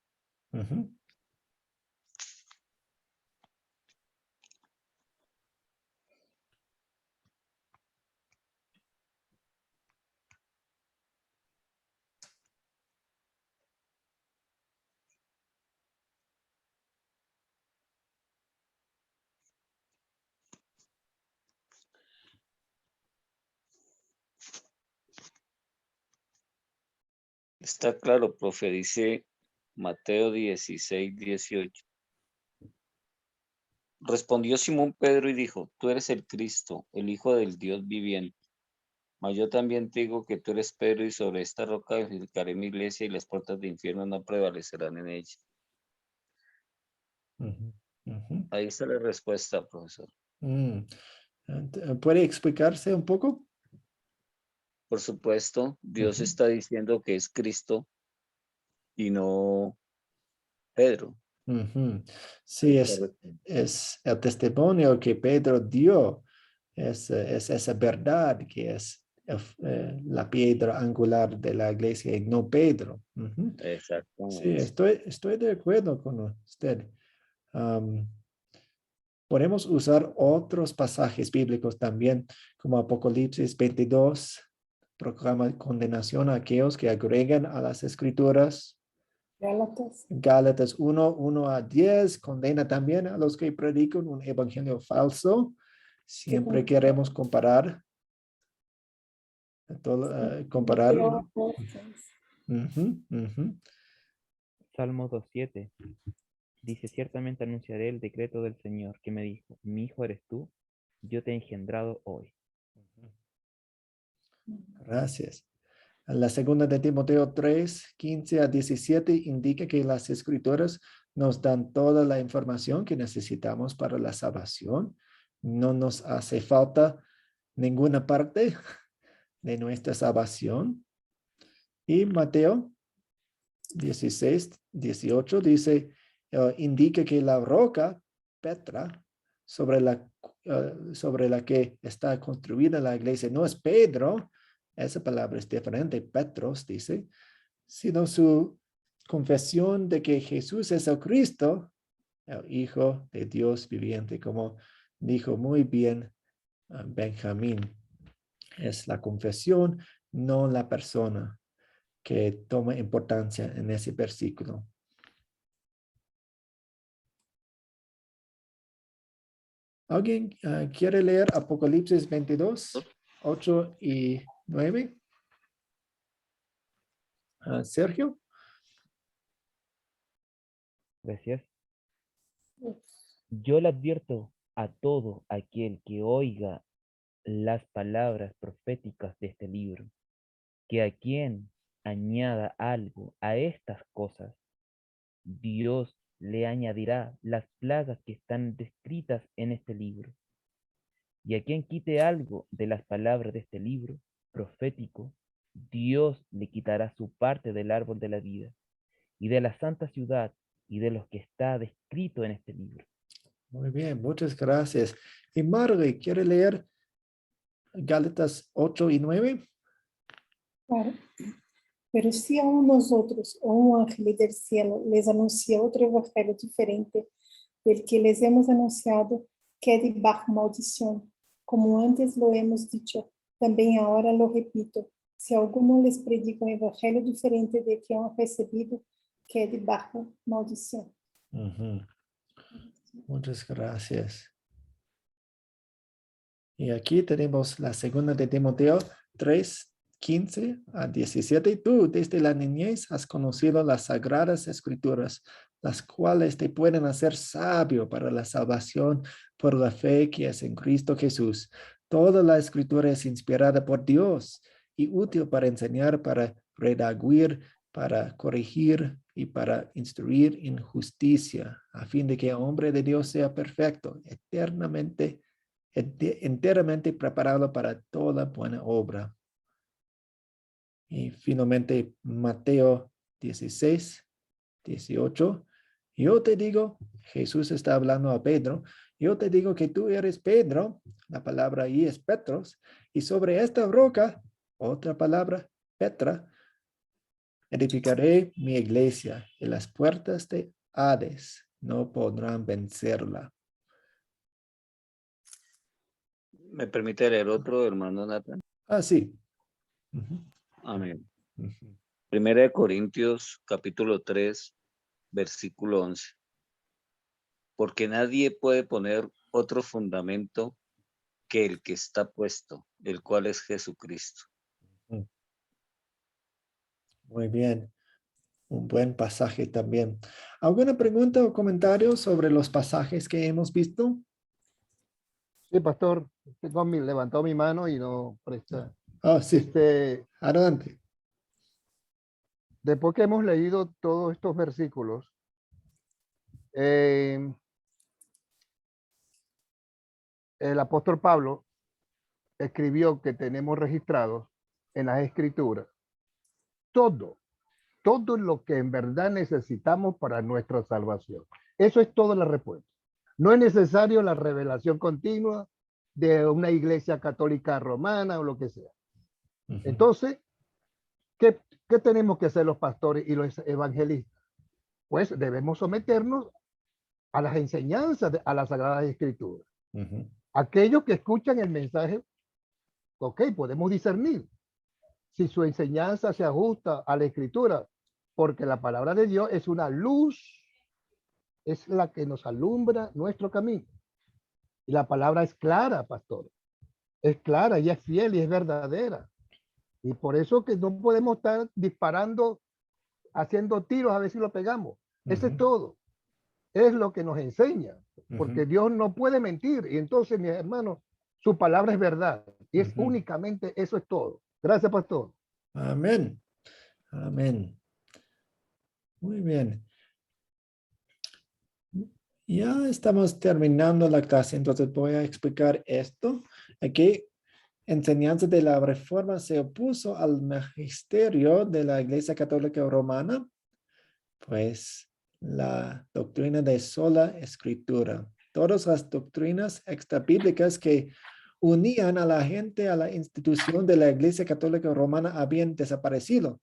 Está claro, profe, dice Mateo 16, 18. Respondió Simón Pedro y dijo, tú eres el Cristo, el Hijo del Dios viviente. Mas yo también te digo que tú eres Pedro y sobre esta roca edificaré mi iglesia y las puertas del infierno no prevalecerán en ella. Ahí está la respuesta, profesor. ¿Puede explicarse un poco? Por supuesto, Dios está diciendo que es Cristo y no Pedro. Sí, es el testimonio que Pedro dio, es esa verdad que es la piedra angular de la iglesia y no Pedro. Exactamente. Sí, estoy de acuerdo con usted. Podemos usar otros pasajes bíblicos también, como Apocalipsis 22, proclama condenación a aquellos que agregan a las escrituras. Gálatas 1, 1 a 10, condena también a los que predican un evangelio falso. Siempre queremos comparar. Comparar. Salmo 2:7 dice, ciertamente anunciaré el decreto del Señor que me dijo, mi hijo eres tú, yo te he engendrado hoy. Gracias. La segunda de Timoteo 3, 15 a 17 indica que las escrituras nos dan toda la información que necesitamos para la salvación. No nos hace falta ninguna parte de nuestra salvación. Y Mateo 16, 18 dice, indica que la roca, Petra, sobre la que está construida la iglesia, no es Pedro, esa palabra es diferente, Petros dice, sino su confesión de que Jesús es el Cristo, el Hijo de Dios viviente, como dijo muy bien Benjamín. Es la confesión, no la persona, que toma importancia en ese versículo. ¿Alguien quiere leer Apocalipsis 22, 8 y 9? Sergio. Gracias. Yo le advierto a todo aquel que oiga las palabras proféticas de este libro, que a quien añada algo a estas cosas, Dios le añadirá las plagas que están descritas en este libro. Y a quien quite algo de las palabras de este libro profético, Dios le quitará su parte del árbol de la vida y de la santa ciudad y de los que está descrito en este libro. Muy bien, muchas gracias. Y Marley, ¿quiere leer Gálatas 8 y 9? Claro. Pero si a nosotros o un ángel del cielo les anuncia otro evangelio diferente del que les hemos anunciado, quede bajo maldición. Como antes lo hemos dicho, también ahora lo repito. Si alguno les predica un evangelio diferente del que han recibido, quede bajo maldición. Muchas gracias. Y aquí tenemos la segunda de Timoteo 3, 15 a 17. Tú desde la niñez has conocido las sagradas escrituras, las cuales te pueden hacer sabio para la salvación por la fe que es en Cristo Jesús. Toda la escritura es inspirada por Dios y útil para enseñar, para redarguir, para corregir y para instruir en justicia, a fin de que el hombre de Dios sea perfecto, enteramente preparado para toda buena obra. Y finalmente Mateo 16, 18. Yo te digo, Jesús está hablando a Pedro, yo te digo que tú eres Pedro, la palabra ahí es Petros, y sobre esta roca, otra palabra, Petra, edificaré mi iglesia, y las puertas de Hades no podrán vencerla. ¿Me permite leer otro, hermano Nathan? Sí. Amén. Primera de Corintios, capítulo 3, versículo 11. Porque nadie puede poner otro fundamento que el que está puesto, el cual es Jesucristo. Muy bien. Un buen pasaje también. ¿Alguna pregunta o comentario sobre los pasajes que hemos visto? Sí, pastor, levantó mi mano y no presta. Sí. Adelante. Después que hemos leído todos estos versículos, el apóstol Pablo escribió que tenemos registrados en las escrituras todo lo que en verdad necesitamos para nuestra salvación. Eso es toda la respuesta. No es necesario la revelación continua de una iglesia católica romana o lo que sea. Entonces, ¿qué tenemos que hacer los pastores y los evangelistas? Pues debemos someternos a las enseñanzas a las Sagradas Escrituras. Aquellos que escuchan el mensaje, ok, podemos discernir si su enseñanza se ajusta a la Escritura, porque la palabra de Dios es una luz, es la que nos alumbra nuestro camino. Y la palabra es clara, pastor. Es clara y es fiel y es verdadera. Y por eso que no podemos estar disparando, haciendo tiros a ver si lo pegamos. Eso es todo. Es lo que nos enseña. Porque Dios no puede mentir. Y entonces, mis hermanos, su palabra es verdad. Y es únicamente, eso es todo. Gracias, pastor. Amén. Amén. Muy bien. Ya estamos terminando la clase, entonces voy a explicar esto. Aquí, enseñanza de la Reforma se opuso al magisterio de la Iglesia Católica Romana, pues la doctrina de sola escritura. Todas las doctrinas extrabíblicas que unían a la gente a la institución de la Iglesia Católica Romana habían desaparecido.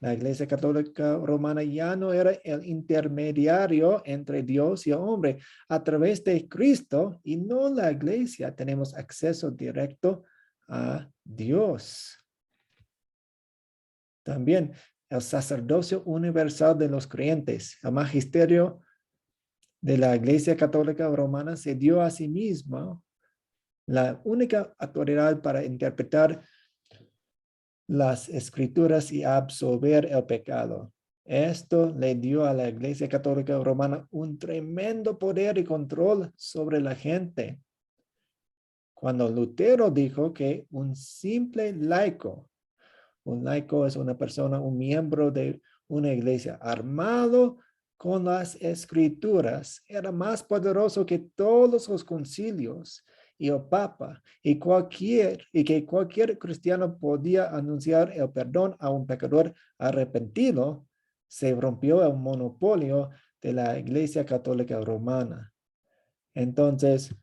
La Iglesia Católica Romana ya no era el intermediario entre Dios y el hombre. A través de Cristo y no la Iglesia tenemos acceso directo a Dios. También el sacerdocio universal de los creyentes, el magisterio de la Iglesia Católica Romana se dio a sí mismo la única autoridad para interpretar las escrituras y absolver el pecado. Esto le dio a la Iglesia Católica Romana un tremendo poder y control sobre la gente. Cuando Lutero dijo que un simple laico, un laico es una persona, un miembro de una iglesia armado con las escrituras, era más poderoso que todos los concilios y el Papa, y que cualquier cristiano podía anunciar el perdón a un pecador arrepentido, se rompió el monopolio de la Iglesia Católica Romana. Entonces,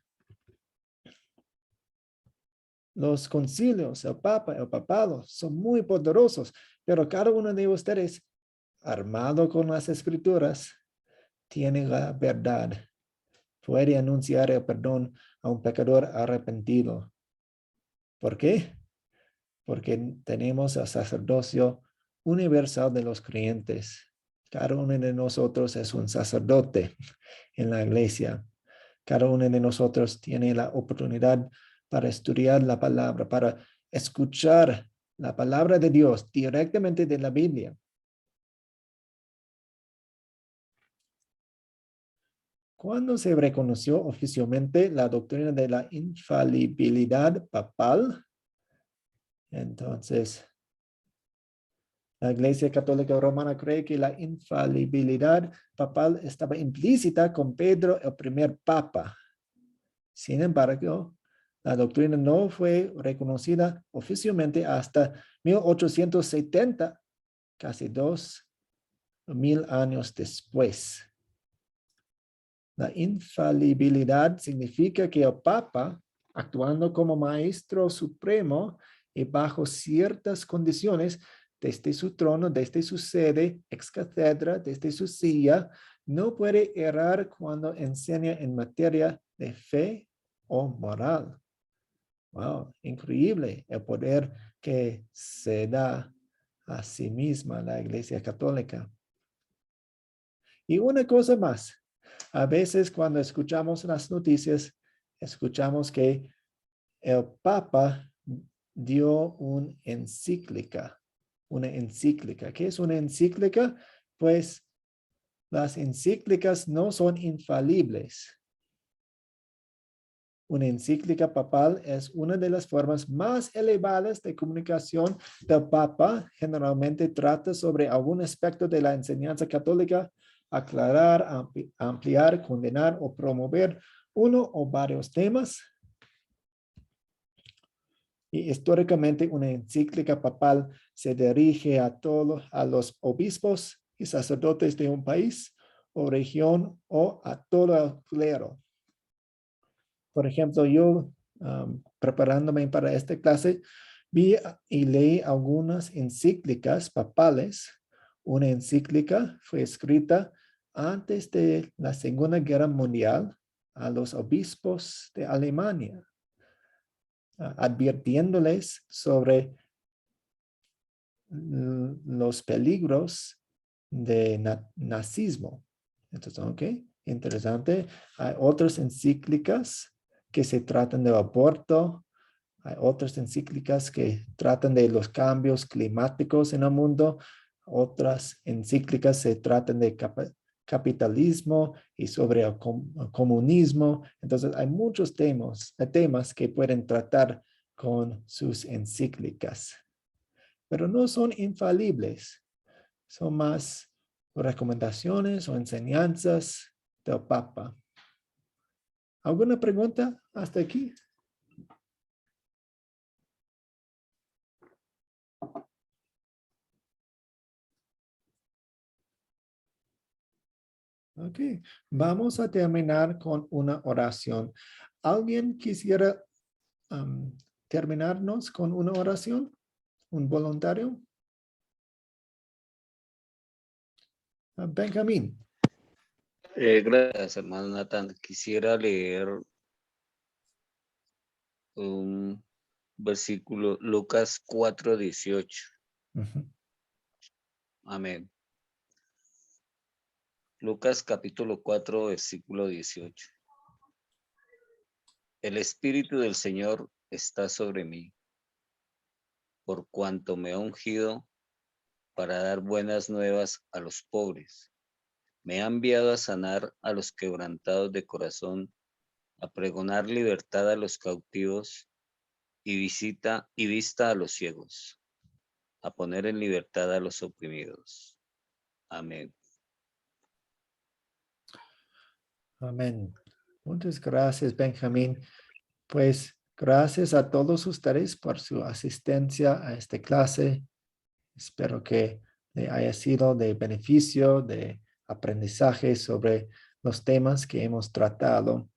los concilios, el Papa, el papado, son muy poderosos, pero cada uno de ustedes, armado con las escrituras, tiene la verdad. Puede anunciar el perdón a un pecador arrepentido. ¿Por qué? Porque tenemos el sacerdocio universal de los creyentes. Cada uno de nosotros es un sacerdote en la iglesia. Cada uno de nosotros tiene la oportunidad para estudiar la palabra, para escuchar la palabra de Dios directamente de la Biblia. ¿Cuándo se reconoció oficialmente la doctrina de la infalibilidad papal? Entonces, la Iglesia Católica Romana cree que la infalibilidad papal estaba implícita con Pedro, el primer papa. Sin embargo, la doctrina no fue reconocida oficialmente hasta 1870, casi 2000 años después. La infalibilidad significa que el Papa, actuando como maestro supremo y bajo ciertas condiciones, desde su trono, desde su sede, ex cátedra, desde su silla, no puede errar cuando enseña en materia de fe o moral. Wow, increíble el poder que se da a sí misma la Iglesia Católica. Y una cosa más, a veces cuando escuchamos las noticias, escuchamos que el Papa dio una encíclica. Una encíclica. ¿Qué es una encíclica? Pues las encíclicas no son infalibles. Una encíclica papal es una de las formas más elevadas de comunicación del Papa. Generalmente trata sobre algún aspecto de la enseñanza católica, aclarar, ampliar, condenar o promover uno o varios temas. Y históricamente una encíclica papal se dirige a los obispos y sacerdotes de un país o región o a todo el clero. Por ejemplo, yo preparándome para esta clase, vi y leí algunas encíclicas papales. Una encíclica fue escrita antes de la Segunda Guerra Mundial a los obispos de Alemania, advirtiéndoles sobre los peligros de nazismo. Entonces, ok, interesante. Hay otras encíclicas que se tratan de aborto. Hay otras encíclicas que tratan de los cambios climáticos en el mundo. Otras encíclicas se tratan de capitalismo y sobre el comunismo. Entonces, hay muchos temas que pueden tratar con sus encíclicas, pero no son infalibles. Son más recomendaciones o enseñanzas del Papa. ¿Alguna pregunta hasta aquí? Ok, vamos a terminar con una oración. ¿Alguien quisiera terminarnos con una oración? ¿Un voluntario? Benjamín. Gracias, hermano Nathan. Quisiera leer un versículo, Lucas 4:18. Amén. Lucas capítulo 4, versículo 18. El Espíritu del Señor está sobre mí, por cuanto me ha ungido para dar buenas nuevas a los pobres. Me ha enviado a sanar a los quebrantados de corazón, a pregonar libertad a los cautivos y vista a los ciegos, a poner en libertad a los oprimidos. Amén. Amén. Muchas gracias, Benjamín. Pues gracias a todos ustedes por su asistencia a esta clase. Espero que le haya sido de beneficio, de aprendizaje sobre los temas que hemos tratado.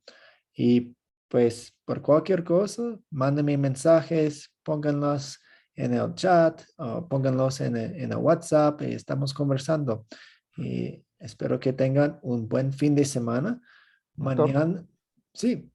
Y pues por cualquier cosa, mándenme mensajes, pónganlos en el chat o pónganlos en el WhatsApp y estamos conversando. Y espero que tengan un buen fin de semana. Doctor. Mañana, sí.